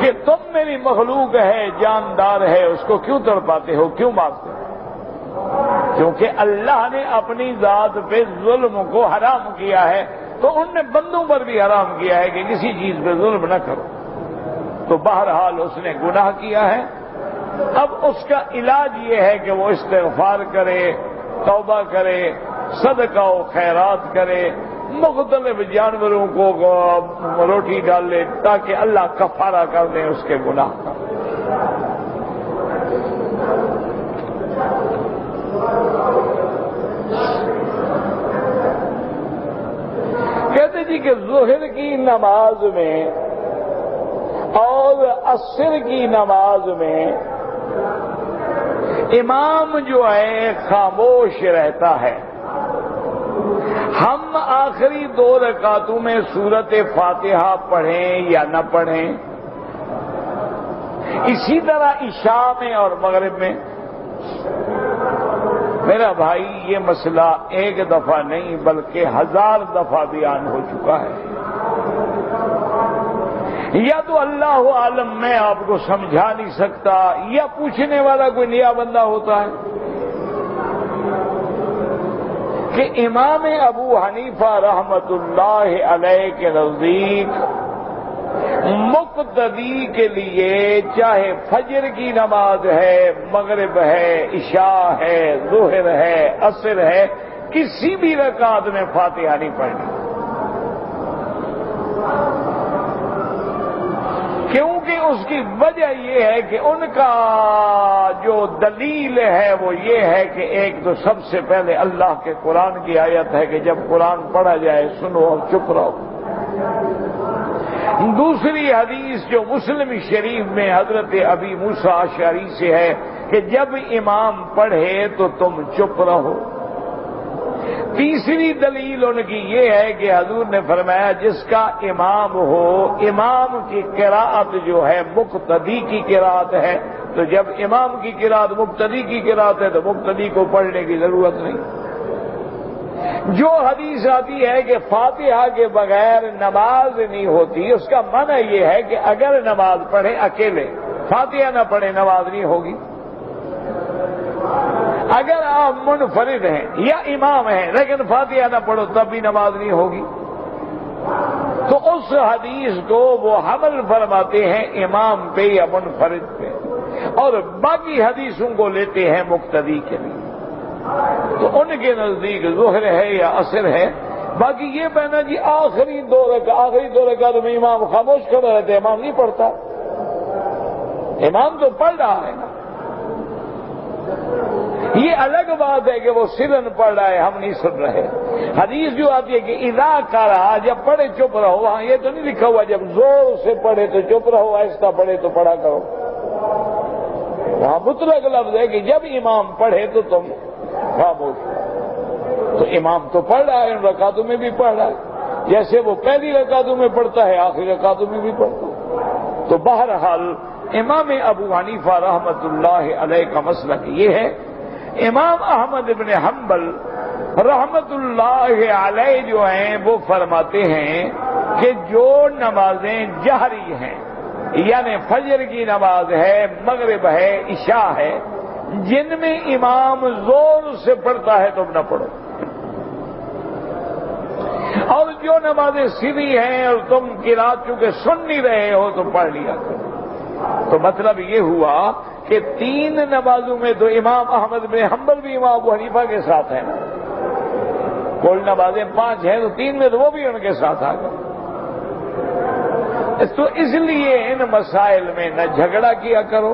کہ تم میری مخلوق ہے، جاندار ہے، اس کو کیوں تڑپاتے ہو، کیوں مارتے ہو؟ کیونکہ اللہ نے اپنی ذات پہ ظلم کو حرام کیا ہے، تو ان نے بندوں پر بھی حرام کیا ہے کہ کسی چیز پہ ظلم نہ کرو۔ تو بہرحال اس نے گناہ کیا ہے، اب اس کا علاج یہ ہے کہ وہ استغفار کرے، توبہ کرے، صدقہ و خیرات کرے، مختلف جانوروں کو روٹی ڈال لے تاکہ اللہ کفارہ کر دیں اس کے گناہ کا۔ کہتے جی کہ ظہر کی نماز میں اور عصر کی نماز میں امام جو ہے خاموش رہتا ہے، ہم آخری 2 رکعتوں میں سورت فاتحہ پڑھیں یا نہ پڑھیں، اسی طرح عشاء میں اور مغرب میں۔ میرا بھائی یہ مسئلہ ایک دفعہ نہیں بلکہ 1000 دفعہ بیان ہو چکا ہے، یا تو اللہ عالم میں آپ کو سمجھا نہیں سکتا، یا پوچھنے والا کوئی نیا بندہ ہوتا ہے کہ امام ابو حنیفہ رحمت اللہ علیہ کے نزدیک مقتدی کے لیے چاہے فجر کی نماز ہے، مغرب ہے، عشاء ہے، ظہر ہے، عصر ہے، کسی بھی رکعت میں فاتحہ نہیں پڑھنی، کیونکہ اس کی وجہ یہ ہے کہ ان کا جو دلیل ہے وہ یہ ہے کہ ایک تو سب سے پہلے اللہ کے قرآن کی آیت ہے کہ جب قرآن پڑھا جائے سنو اور چپ رہو۔ دوسری حدیث جو مسلم شریف میں حضرت ابی موسیٰ اشعری سے ہے کہ جب امام پڑھے تو تم چپ رہو۔ تیسری دلیل ان کی یہ ہے کہ حضور نے فرمایا جس کا امام ہو، امام کی قراءت جو ہے مقتدی کی قراءت ہے، تو جب امام کی قراءت مقتدی کی قراءت ہے تو مقتدی کو پڑھنے کی ضرورت نہیں۔ جو حدیث آتی ہے کہ فاتحہ کے بغیر نماز نہیں ہوتی، اس کا معنی یہ ہے کہ اگر نماز پڑھے اکیلے، فاتحہ نہ پڑھے نماز نہیں ہوگی۔ اگر آپ منفرد ہیں یا امام ہیں لیکن فاتحہ نہ پڑھو تب بھی نماز نہیں ہوگی۔ تو اس حدیث کو وہ حمل فرماتے ہیں امام پہ یا منفرد پہ، اور باقی حدیثوں کو لیتے ہیں مقتدی کے لیے۔ تو ان کے نزدیک ظہر ہے یا عصر ہے۔ باقی یہ پہنا جی آخری دو رکعت میں امام خاموش کھڑا رہتے، امام نہیں پڑھتا، امام تو پڑھ رہا ہے نا۔ یہ الگ بات ہے کہ وہ سرن پڑھ رہا ہے، ہم نہیں سن رہے۔ حدیث جو آتی ہے کہ اذا قرأ، جب پڑھے چپ رہو، وہاں یہ تو نہیں لکھا ہوا جب زور سے پڑھے تو چپ رہو، آہستہ پڑھے تو پڑھا کرو۔ وہاں مطلق لفظ ہے کہ جب امام پڑھے تو تم خاموش۔ تو امام تو پڑھ رہا ہے، ان رکعتوں میں بھی پڑھ رہا ہے، جیسے وہ پہلی رکعتوں میں پڑھتا ہے آخری رکعتوں میں بھی پڑھتا ہے۔ تو بہرحال امام ابو حنیفہ رحمت اللہ علیہ کا مسلک یہ ہے۔ امام احمد بن حنبل رحمت اللہ علیہ جو ہیں وہ فرماتے ہیں کہ جو نمازیں جہری ہیں، یعنی فجر کی نماز ہے، مغرب ہے، عشاء ہے، جن میں امام زور سے پڑھتا ہے تم نہ پڑھو۔ جو نمازیں سیدھی ہیں اور تم قرات چونکہ سن نہیں رہے ہو تو پڑھ لیا کرو۔ تو مطلب یہ ہوا کہ 3 نمازوں میں تو امام احمد بن حنبل بھی امام ابو حنیفہ کے ساتھ ہیں، کل نمازیں 5 ہیں تو 3 میں تو وہ بھی ان کے ساتھ آ گئے۔ تو اس لیے ان مسائل میں نہ جھگڑا کیا کرو،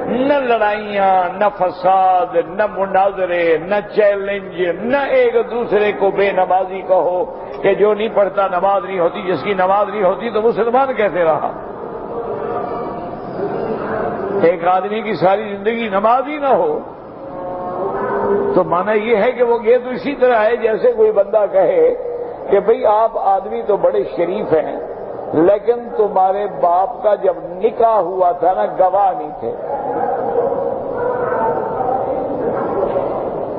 نہ لڑائیاں، نہ فساد، نہ مناظرے، نہ چیلنج، نہ ایک دوسرے کو بے نمازی کہو کہ جو نہیں پڑھتا نماز نہیں ہوتی، جس کی نماز نہیں ہوتی تو مسلمان کیسے رہا؟ ایک آدمی کی ساری زندگی نماز ہی نہ ہو تو مانا یہ ہے کہ وہ یہ تو اسی طرح ہے جیسے کوئی بندہ کہے کہ بھئی آپ آدمی تو بڑے شریف ہیں لیکن تمہارے باپ کا جب نکاح ہوا تھا نا گواہ نہیں تھے،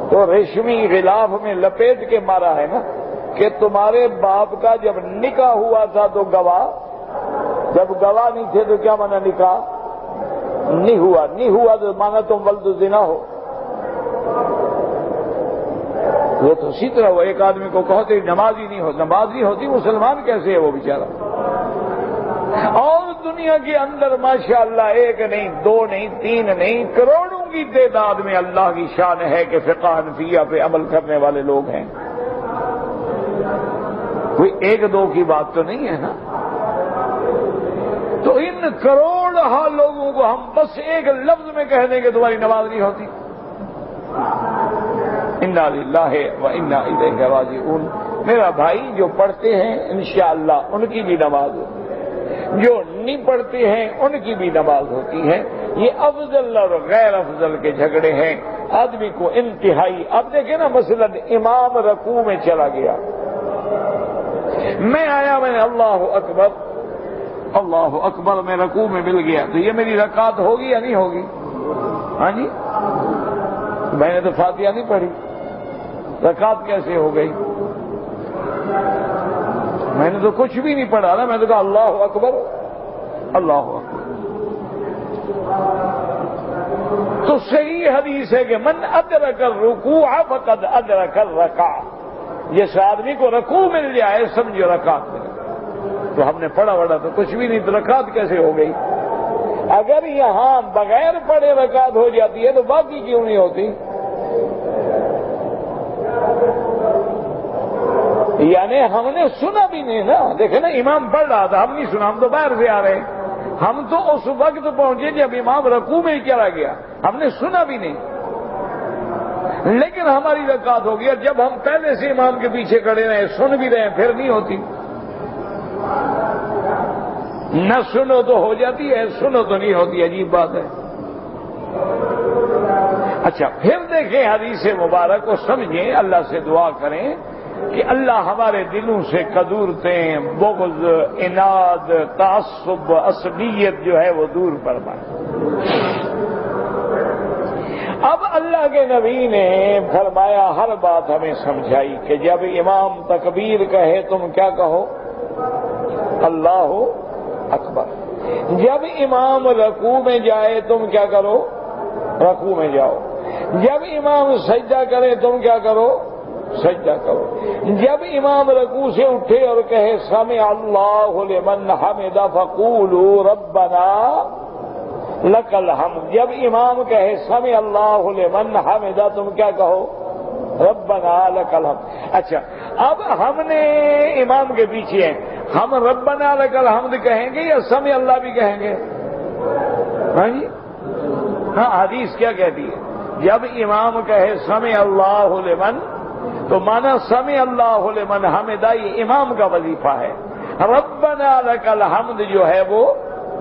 تو ریشمی غلاف میں لپیٹ کے مارا ہے نا کہ تمہارے باپ کا جب نکاح ہوا تھا تو گواہ، جب گواہ نہیں تھے تو کیا مانا نکاح نہیں ہوا تو مانا تم ولد زنا ہو۔ وہ تو اسی طرح وہ ایک آدمی کو کہتے نماز ہی نہیں ہوتی مسلمان کیسے ہے وہ بیچارہ؟ اور دنیا کے اندر ماشاءاللہ 1 نہیں 2 نہیں 3 نہیں کروڑوں کی تعداد میں اللہ کی شان ہے کہ فقہ حنفیہ پہ عمل کرنے والے لوگ ہیں، کوئی 1-2 کی بات تو نہیں ہے نا۔ تو ان کروڑ لوگوں کو ہم بس ایک لفظ میں کہہ دیں کہ تمہاری نماز نہیں ہوتی، انا للہ و انا الیہ راجعون۔ میرا بھائی جو پڑھتے ہیں انشاءاللہ ان کی بھی نماز ہوتی ہے، جو نہیں پڑھتے ہیں ان کی بھی نماز ہوتی ہے۔ یہ افضل اور غیر افضل کے جھگڑے ہیں، آدمی کو انتہائی۔ اب دیکھیں نا مثلا امام رکوع میں چلا گیا، میں آیا، میں نے اللہ اکبر میں رکوع میں مل گیا، تو یہ میری رکعت ہوگی یا نہیں ہوگی؟ ہاں جی، میں نے تو فاتحہ نہیں پڑھی، رکعت کیسے ہو گئی؟ میں نے تو کچھ بھی نہیں پڑھا نا، میں نے کہا اللہ اکبر اللہ اکبر۔ تو صحیح حدیث ہے کہ من ادرک الرکوع فقد ادرک الرکعہ، جس آدمی کو رکوع مل جائے سمجھو رکعت مل گئی۔ تو ہم نے پڑھا تو کچھ بھی نہیں، تو رکعت کیسے ہو گئی؟ اگر یہاں بغیر پڑھے رکعت ہو جاتی ہے تو باقی کیوں نہیں ہوتی؟ یعنی ہم نے سنا بھی نہیں نا، دیکھیں نا امام پڑھ رہا تھا، ہم نہیں سنا، ہم تو باہر سے آ رہے ہیں، ہم تو اس وقت پہنچے جب امام رکوع میں ہی چلا گیا، ہم نے سنا بھی نہیں، لیکن ہماری رکعت ہو گئی۔ جب ہم پہلے سے امام کے پیچھے کھڑے رہے سن بھی رہے ہیں پھر نہیں ہوتی۔ نہ سنو تو ہو جاتی ہے، سنو تو نہیں ہوتی، عجیب بات ہے۔ اچھا پھر دیکھیں حدیث مبارک کو سمجھیں، اللہ سے دعا کریں کہ اللہ ہمارے دلوں سے قدورتیں، بغض، عناد، تعصب، عصبیت جو ہے وہ دور فرمائے۔ اب اللہ کے نبی نے فرمایا، ہر بات ہمیں سمجھائی کہ جب امام تکبیر کہے تم کیا کہو؟ اللہ اکبر۔ جب امام رکوع میں جائے تم کیا کرو؟ رکوع میں جاؤ۔ جب امام سجدہ کرے تم کیا کرو؟ سجدہ کرو۔ جب امام رکوع سے اٹھے اور کہے سمع اللہ لمن حمدہ فقولوا ربنا لک الحمد، جب امام کہے سمع اللہ لمن حمدہ تم کیا کہو؟ ربنا لک الحمد۔ اچھا اب ہم نے امام کے پیچھے ہیں، ہم ربنا لک الحمد کہیں گے یا سمع اللہ بھی کہیں گے؟ ہاں جی، ہاں حدیث کیا کہتی ہے؟ جب امام کہے سمع اللہ لمن تو مانا سمع اللہ لمن حمدہ یہ امام کا وظیفہ ہے، ربنا لک الحمد جو ہے وہ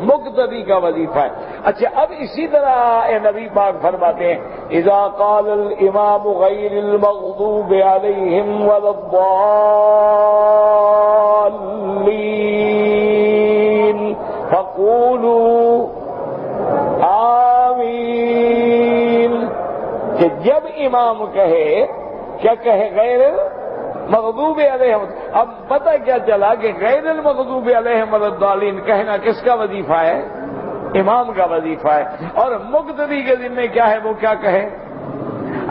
مقتدی کا وظیفہ ہے۔ اچھا اب اسی طرح اے نبی پاک فرماتے ہیں اذا قال الامام غیر المغضوب علیہم ولا الضالین فقولوا آمین، کہ جب امام کہے کیا کہے؟ غیر مغضوب علیہم۔ اب پتہ کیا چلا کہ غیر المغضوب علیہم الضالین کہنا کس کا وظیفہ ہے؟ امام کا وظیفہ ہے، اور مقتدی کے ذمہ کیا ہے؟ وہ کیا کہے؟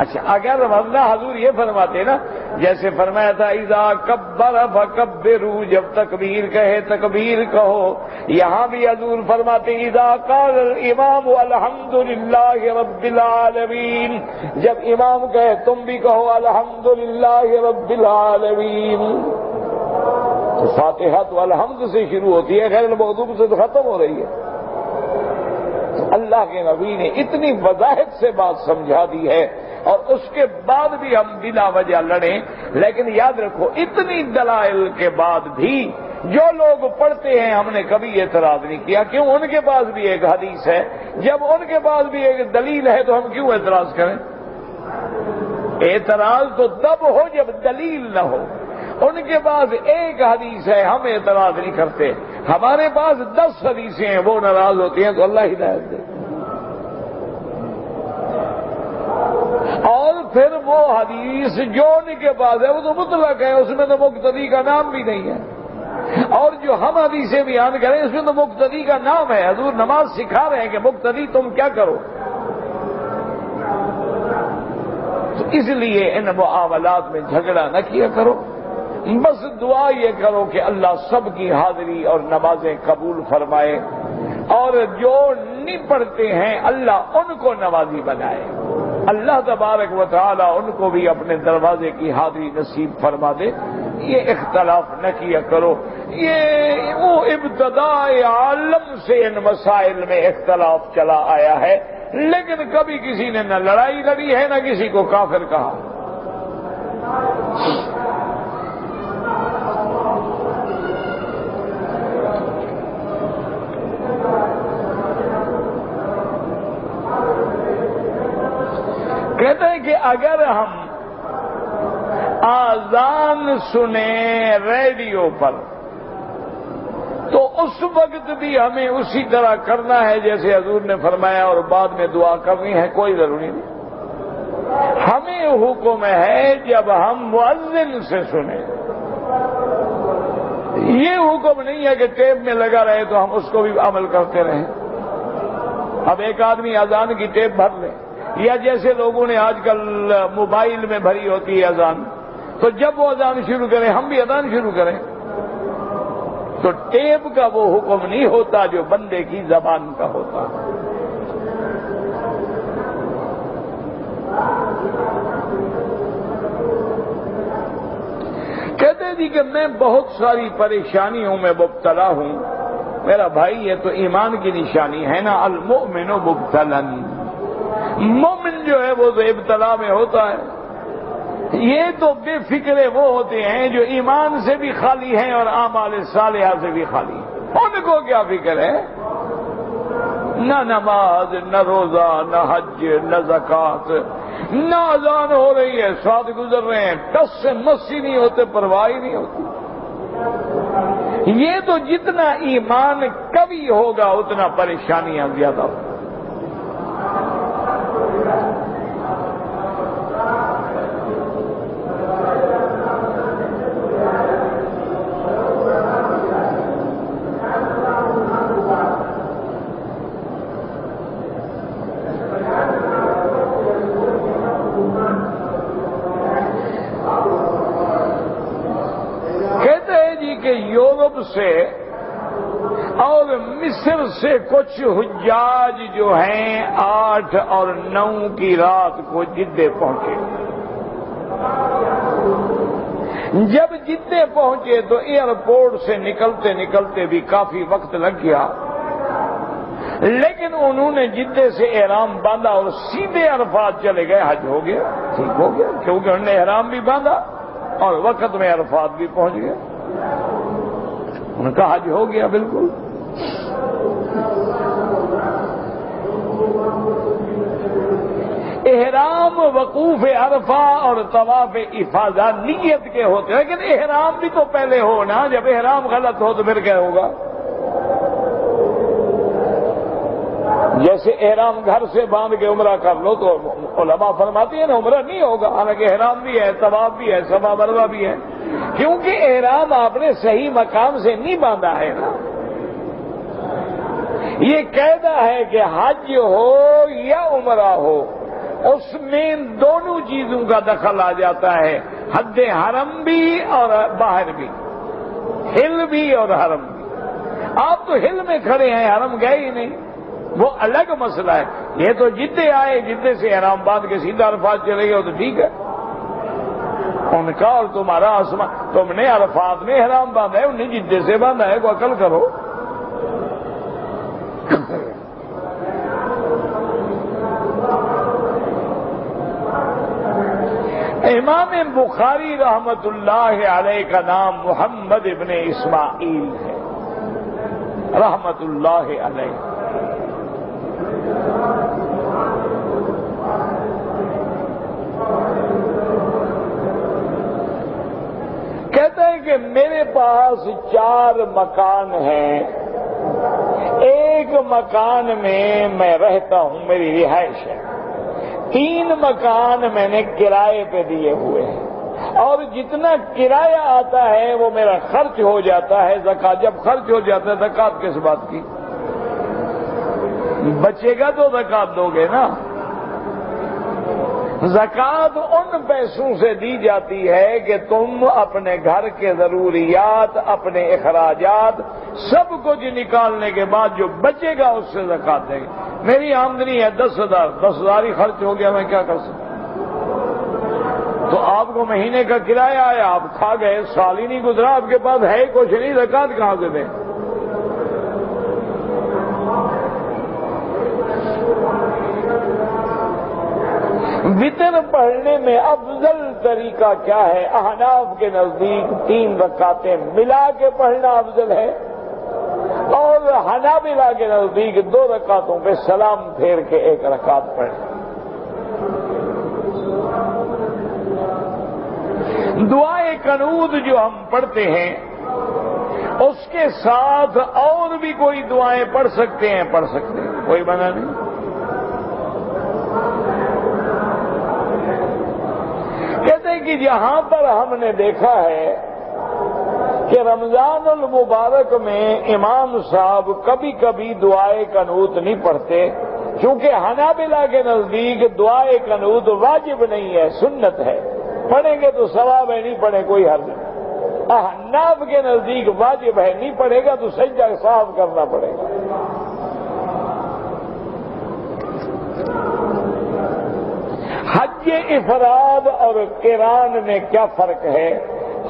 اچھا اگر ورنہ حضور یہ فرماتے نا، جیسے فرمایا تھا اذا کبر فکبروا، جب تکبیر کہے تکبیر کہو، یہاں بھی حضور فرماتے اذا قال الامام الحمدللہ رب العالمین، جب امام کہے تم بھی کہو الحمدللہ رب العالمین۔ تو فاتحہ تو الحمد سے شروع ہوتی ہے، غیر المغضوب سے تو ختم ہو رہی ہے۔ اللہ کے نبی نے اتنی وضاحت سے بات سمجھا دی ہے، اور اس کے بعد بھی ہم بلا وجہ لڑیں، لیکن یاد رکھو اتنی دلائل کے بعد بھی جو لوگ پڑھتے ہیں ہم نے کبھی اعتراض نہیں کیا، کیوں؟ ان کے پاس بھی ایک حدیث ہے، جب ان کے پاس بھی ایک دلیل ہے تو ہم کیوں اعتراض کریں؟ اعتراض تو تب ہو جب دلیل نہ ہو۔ ان کے پاس ایک حدیث ہے، ہم اعتراض نہیں کرتے، ہمارے پاس 10 حدیثیں ہیں، وہ ناراض ہوتی ہیں، تو اللہ ہدایت دے۔ اور پھر وہ حدیث جو ان کے پاس ہے وہ تو مطلق ہے، اس میں تو مقتدی کا نام بھی نہیں ہے، اور جو ہم حدیثیں بیان کریں اس میں تو مقتدی کا نام ہے۔ حضور نماز سکھا رہے ہیں کہ مقتدی تم کیا کرو۔ تو اس لیے ان معاملات میں جھگڑا نہ کیا کرو، بس دعا یہ کرو کہ اللہ سب کی حاضری اور نمازیں قبول فرمائے، اور جو نہیں پڑھتے ہیں اللہ ان کو نمازی بنائے۔ اللہ تبارک و تعالی ان کو بھی اپنے دروازے کی حاضری نصیب فرما دے۔ یہ اختلاف نہ کیا کرو، یہ وہ ابتداء عالم سے ان مسائل میں اختلاف چلا آیا ہے، لیکن کبھی کسی نے نہ لڑائی لڑی ہے نہ کسی کو کافر کہا۔ کہتے ہیں کہ اگر ہم آذان سنیں ریڈیو پر تو اس وقت بھی ہمیں اسی طرح کرنا ہے جیسے حضور نے فرمایا، اور بعد میں دعا کرنی ہے، کوئی ضروری نہیں۔ ہمیں حکم ہے جب ہم مؤذن سے سنیں، یہ حکم نہیں ہے کہ ٹیپ میں لگا رہے تو ہم اس کو بھی عمل کرتے رہیں۔ اب ایک آدمی اذان کی ٹیپ بھر لے، یا جیسے لوگوں نے آج کل موبائل میں بھری ہوتی ہے اذان، تو جب وہ اذان شروع کریں ہم بھی اذان شروع کریں، تو ٹیپ کا وہ حکم نہیں ہوتا جو بندے کی زبان کا ہوتا۔ کہتے جی کہ میں بہت ساری پریشانیوں میں مبتلا ہوں۔ میرا بھائی یہ تو ایمان کی نشانی ہے نا، المؤمن مبتلا، مومن جو ہے وہ تو ابتلا میں ہوتا ہے۔ یہ تو بے فکرے وہ ہوتے ہیں جو ایمان سے بھی خالی ہیں اور اعمال صالحہ سے بھی خالی ہیں، ان کو کیا فکر ہے؟ نہ نماز، نہ روزہ، نہ حج، نہ زکوٰۃ، نہ اذان ہو رہی ہے، ساتھ گزر رہے ہیں، ٹس سے مس ہی نہیں ہوتے، پرواہ ہی نہیں ہوتی۔ یہ تو جتنا ایمان کبھی ہوگا اتنا پریشانیاں زیادہ ہوگی۔ یورپ سے اور مصر سے کچھ حجاج جو ہیں 8 اور 9 کی رات کو جدے پہنچے۔ جب جدے پہنچے تو ایئرپورٹ سے نکلتے نکلتے بھی کافی وقت لگ گیا، لیکن انہوں نے جدے سے احرام باندھا اور سیدھے عرفات چلے گئے۔ حج ہو گیا، ٹھیک ہو گیا، کیونکہ انہوں نے احرام بھی باندھا اور وقت میں عرفات بھی پہنچ گئے، ان کا حج ہو گیا بالکل۔ احرام وقوف عرفہ اور طواف افاضہ نیت کے ہوتے ہیں، لیکن احرام بھی تو پہلے ہو نا، جب احرام غلط ہو تو پھر کیا ہوگا؟ جیسے احرام گھر سے باندھ کے عمرہ کر لو تو علماء فرماتے ہیں نا عمرہ نہیں ہوگا، حالانکہ احرام بھی ہے، طواف بھی ہے، صفا مروہ بھی ہے، کیونکہ احرام آپ نے صحیح مقام سے نہیں باندھا ہے نا۔ یہ قاعدہ ہے کہ حج ہو یا عمرہ ہو، اس میں دونوں چیزوں کا دخل آ جاتا ہے، حد حرم بھی اور باہر بھی، ہل بھی اور حرم بھی۔ آپ تو ہل میں کھڑے ہیں، حرم گئے ہی نہیں، وہ الگ مسئلہ ہے۔ یہ تو جدے آئے، جدے سے احرام باندھ کے سیدھا عرفات چلے گئے تو ٹھیک ہے، ان کا اور تمہارا آسمان۔ تم نے عرفات میں احرام باندھا ہے، انہیں جدے سے باندھا ہے، کوئی عقل کرو۔ امام بخاری رحمت اللہ علیہ کا نام محمد ابن اسماعیل ہے رحمت اللہ علیہ۔ کہتے ہیں کہ میرے پاس 4 مکان ہیں، ایک مکان میں رہتا ہوں، میری رہائش ہے، 3 مکان میں نے کرائے پہ دیے ہوئے ہیں، اور جتنا کرایہ آتا ہے وہ میرا خرچ ہو جاتا ہے۔ زکات جب خرچ ہو جاتا ہے، زکات کس بات کی؟ بچے گا تو زکات دو گے نا۔ زکات ان پیسوں سے دی جاتی ہے کہ تم اپنے گھر کے ضروریات، اپنے اخراجات سب کچھ نکالنے کے بعد جو بچے گا اس سے زکات دیں گے۔ میری آمدنی ہے 10,000، 10,000 ہی خرچ ہو گیا، میں کیا کر سکتا؟ تو آپ کو مہینے کا کرایہ آیا، آپ کھا گئے، سال ہی نہیں گزرا، آپ کے پاس ہے ہی کچھ نہیں، زکات کہاں سے دیں؟ وتر پڑھنے میں افضل طریقہ کیا ہے؟ احناف کے نزدیک 3 رکعتیں ملا کے پڑھنا افضل ہے، اور حنابلہ کے نزدیک 2 رکعتوں پہ سلام پھیر کے 1 رکعت پڑھیں۔ دعائے قنوت جو ہم پڑھتے ہیں اس کے ساتھ اور بھی کوئی دعائیں پڑھ سکتے ہیں، پڑھ سکتے ہیں، کوئی منع نہیں۔ کہتے ہیں کہ جہاں پر ہم نے دیکھا ہے کہ رمضان المبارک میں امام صاحب کبھی کبھی دعائے قنوت نہیں پڑھتے، کیونکہ حنابلہ کے نزدیک دعائے قنوت واجب نہیں ہے، سنت ہے، پڑھیں گے تو ثواب ہے، نہیں پڑھیں کوئی حرج نہیں۔ احناف کے نزدیک واجب ہے، نہیں پڑھے گا تو سجدہ صاف کرنا پڑے گا۔ حج افراد اور قران میں کیا فرق ہے؟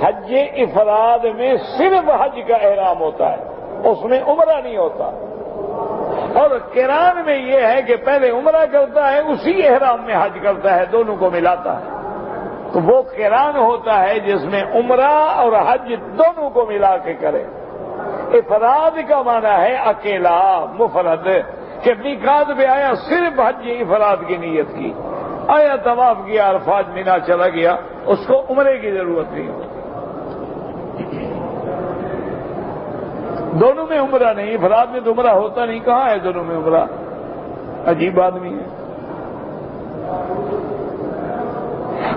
حج افراد میں صرف حج کا احرام ہوتا ہے، اس میں عمرہ نہیں ہوتا، اور قران میں یہ ہے کہ پہلے عمرہ کرتا ہے، اسی احرام میں حج کرتا ہے، دونوں کو ملاتا ہے، تو وہ قران ہوتا ہے جس میں عمرہ اور حج دونوں کو ملا کے کرے۔ افراد کا معنی ہے اکیلا، مفرد، کہ میقات پہ آیا، صرف حج افراد کی نیت کی، آیا طواف کیا، عرفات مینا چلا گیا، اس کو عمرے کی ضرورت نہیں ہوتی۔ دونوں میں عمرہ نہیں، افراد میں تو عمرہ ہوتا نہیں، کہاں ہے دونوں میں عمرہ؟ عجیب آدمی ہے۔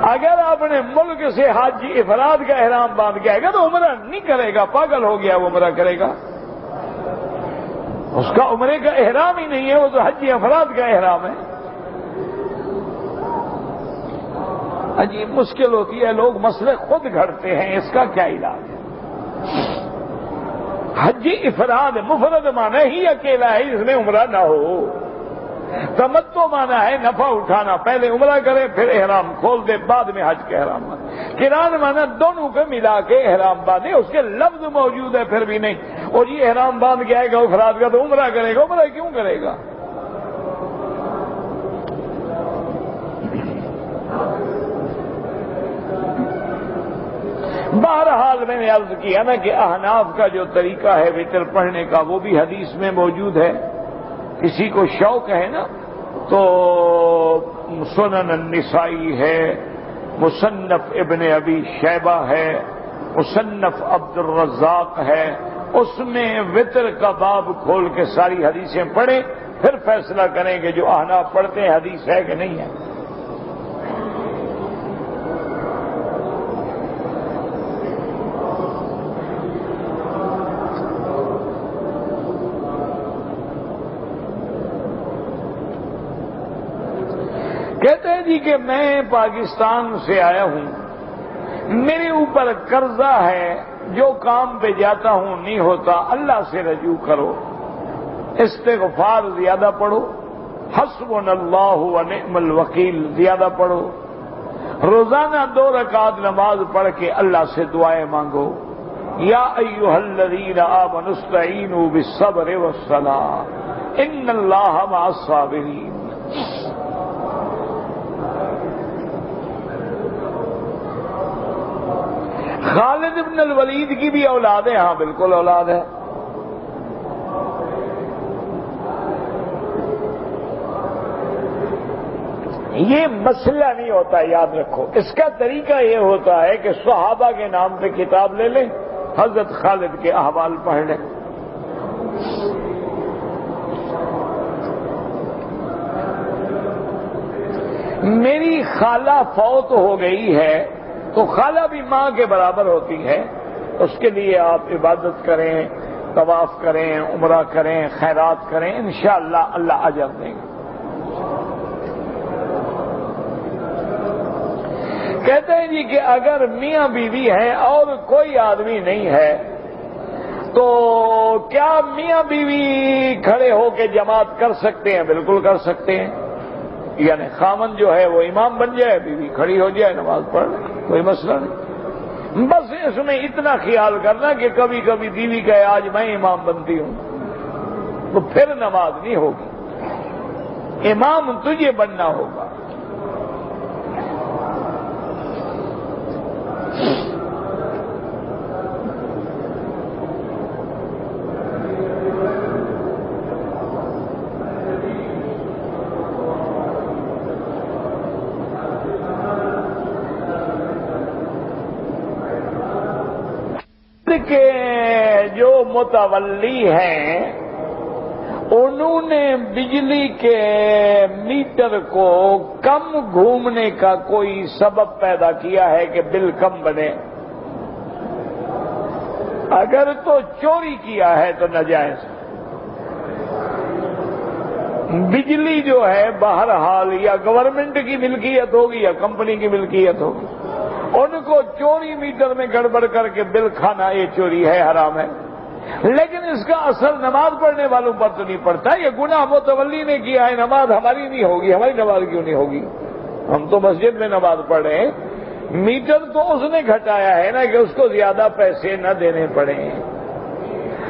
اگر آپ نے ملک سے حج افراد کا احرام باندھ کے آئے گا تو عمرہ نہیں کرے گا، پاگل ہو گیا، وہ عمرہ کرے گا، اس کا عمرے کا احرام ہی نہیں ہے، وہ تو حج افراد کا احرام ہے۔ عجیب مشکل ہوتی ہے، لوگ مسئلے خود گھڑتے ہیں، اس کا کیا علاج ہے؟ حج افراد مفرد معنی ہی اکیلا ہے، اس میں عمرہ نہ ہو۔ تمتع معنی ہے نفع اٹھانا، پہلے عمرہ کرے پھر احرام کھول دے، بعد میں حج کا احرام باندھے۔ قران معنی دونوں کو ملا کے احرام باندھے، اس کے لفظ موجود ہے پھر بھی نہیں، اور یہ احرام باندھ کے آئے گا افراد کا تو عمرہ کرے گا، عمرہ کیوں کرے گا؟ بہرحال میں نے عرض کیا نا کہ احناف کا جو طریقہ ہے وتر پڑھنے کا وہ بھی حدیث میں موجود ہے، کسی کو شوق ہے نا تو سنن النسائی ہے، مصنف ابن ابی شیبہ ہے، مصنف عبد الرزاق ہے، اس میں وتر کا باب کھول کے ساری حدیثیں پڑھیں، پھر فیصلہ کریں کہ جو احناف پڑھتے ہیں حدیث ہے کہ نہیں ہے۔ کہتے ہیں جی کہ میں پاکستان سے آیا ہوں، میرے اوپر قرضہ ہے، جو کام پہ جاتا ہوں نہیں ہوتا، اللہ سے رجوع کرو، استغفار زیادہ پڑھو، حسبنا اللہ و نعم الوکیل زیادہ پڑھو، روزانہ 2 رکعت نماز پڑھ کے اللہ سے دعائیں مانگو، یا ایھا الذین آمنوا استعینوا بالصبر والصلاۃ ان اللہ مع الصابرین۔ خالد بن الولید کی بھی اولاد ہے، ہاں بالکل اولاد ہے۔ یہ مسئلہ نہیں ہوتا، یاد رکھو، اس کا طریقہ یہ ہوتا ہے کہ صحابہ کے نام پہ کتاب لے لیں، حضرت خالد کے احوال پڑھ لیں۔ میری خالہ فوت ہو گئی ہے تو خالہ بھی ماں کے برابر ہوتی ہے، اس کے لیے آپ عبادت کریں، طواف کریں، عمرہ کریں، خیرات کریں، انشاءاللہ اللہ اجر دیں گے۔ کہتے ہیں جی کہ اگر میاں بیوی ہیں اور کوئی آدمی نہیں ہے تو کیا میاں بیوی کھڑے ہو کے جماعت کر سکتے ہیں؟ بالکل کر سکتے ہیں، یعنی خامن جو ہے وہ امام بن جائے، بیوی کھڑی ہو جائے، نماز پڑھ لے، کوئی مسئلہ نہیں۔ بس اس میں اتنا خیال کرنا کہ کبھی کبھی بیوی کہے آج میں امام بنتی ہوں، تو پھر نماز نہیں ہوگی، امام تجھے بننا ہوگا۔ کے جو متولی ہیں انہوں نے بجلی کے میٹر کو کم گھومنے کا کوئی سبب پیدا کیا ہے کہ بل کم بنے۔ اگر تو چوری کیا ہے تو ناجائز۔ بجلی جو ہے بہرحال یا گورنمنٹ کی ملکیت ہوگی یا کمپنی کی ملکیت ہوگی، ان کو چوری میٹر میں گڑبڑ کر کے بل کھانا یہ چوری ہے، حرام ہے، لیکن اس کا اثر نماز پڑھنے والوں پر تو نہیں پڑتا۔ یہ گناہ متولی نے کیا ہے، نماز ہماری نہیں ہوگی، ہماری نماز کیوں نہیں ہوگی؟ ہم تو مسجد میں نماز پڑھ رہے ہیں، میٹر تو اس نے گھٹایا ہے نا کہ اس کو زیادہ پیسے نہ دینے پڑیں،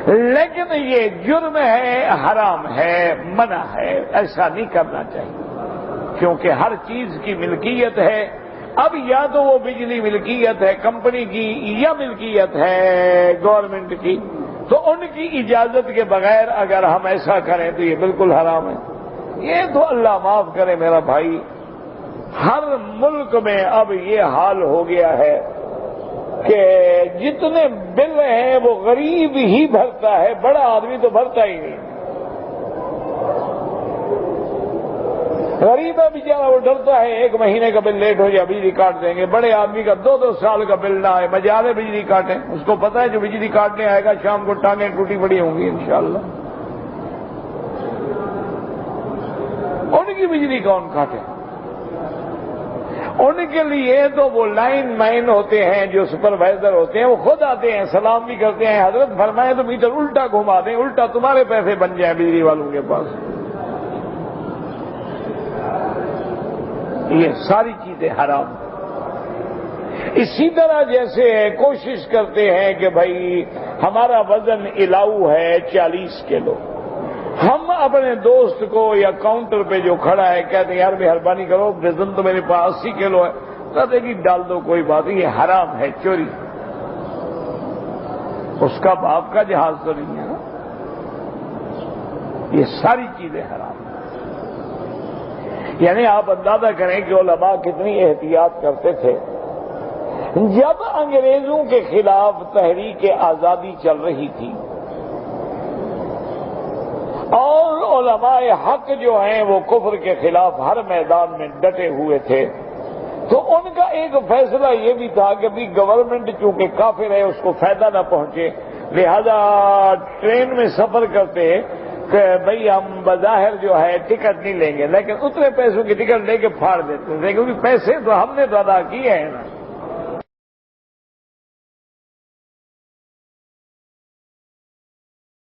لیکن یہ جرم ہے، حرام ہے، منع ہے، ایسا نہیں کرنا چاہیے، کیونکہ ہر چیز کی ملکیت ہے۔ اب یا تو وہ بجلی ملکیت ہے کمپنی کی یا ملکیت ہے گورنمنٹ کی، تو ان کی اجازت کے بغیر اگر ہم ایسا کریں تو یہ بالکل حرام ہے۔ یہ تو اللہ معاف کرے میرا بھائی، ہر ملک میں اب یہ حال ہو گیا ہے کہ جتنے بل ہیں وہ غریب ہی بھرتا ہے، بڑا آدمی تو بھرتا ہی نہیں۔ غریب ہے بیچارہ، وہ ڈرتا ہے 1 مہینے کا بل لیٹ ہو جائے بجلی کاٹ دیں گے، بڑے آدمی کا 2 سال کا بل نہ آئے مجالے بجلی کاٹیں، اس کو پتا ہے جو بجلی کاٹنے آئے گا شام کو ٹانگیں ٹوٹی پڑی ہوں گی انشاءاللہ۔ ان کی بجلی کون کاٹے؟ ان کے لیے تو وہ لائن مین ہوتے ہیں جو سپروائزر ہوتے ہیں، وہ خود آتے ہیں، سلام بھی کرتے ہیں، حضرت فرمائے تو میٹر الٹا گھما دیں، الٹا تمہارے پیسے بن جائیں بجلی والوں کے پاس۔ یہ ساری چیزیں حرام۔ اسی طرح جیسے کوشش کرتے ہیں کہ بھائی ہمارا وزن الاؤ ہے 40 کلو، ہم اپنے دوست کو یا کاؤنٹر پہ جو کھڑا ہے کہتے ہیں یار مہربانی کرو وزن تو میرے پاس 80 کلو ہے، کہتے کہ ڈال دو کوئی بات نہیں، یہ حرام ہے، چوری۔ اس کا باپ کا جہاز تو نہیں ہے نا۔ یہ ساری چیزیں حرام ہیں۔ یعنی آپ اندازہ کریں کہ علماء کتنی احتیاط کرتے تھے۔ جب انگریزوں کے خلاف تحریک آزادی چل رہی تھی اور علماء حق جو ہیں وہ کفر کے خلاف ہر میدان میں ڈٹے ہوئے تھے، تو ان کا ایک فیصلہ یہ بھی تھا کہ بھی گورنمنٹ چونکہ کافر ہے اس کو فائدہ نہ پہنچے، لہذا ٹرین میں سفر کرتے کہ بھئی ہم بظاہر جو ہے ٹکٹ نہیں لیں گے، لیکن اتنے پیسوں کی ٹکٹ لے کے پھاڑ دیتے ہیں، کیونکہ پیسے تو ہم نے تو ادا کیے ہیں نا۔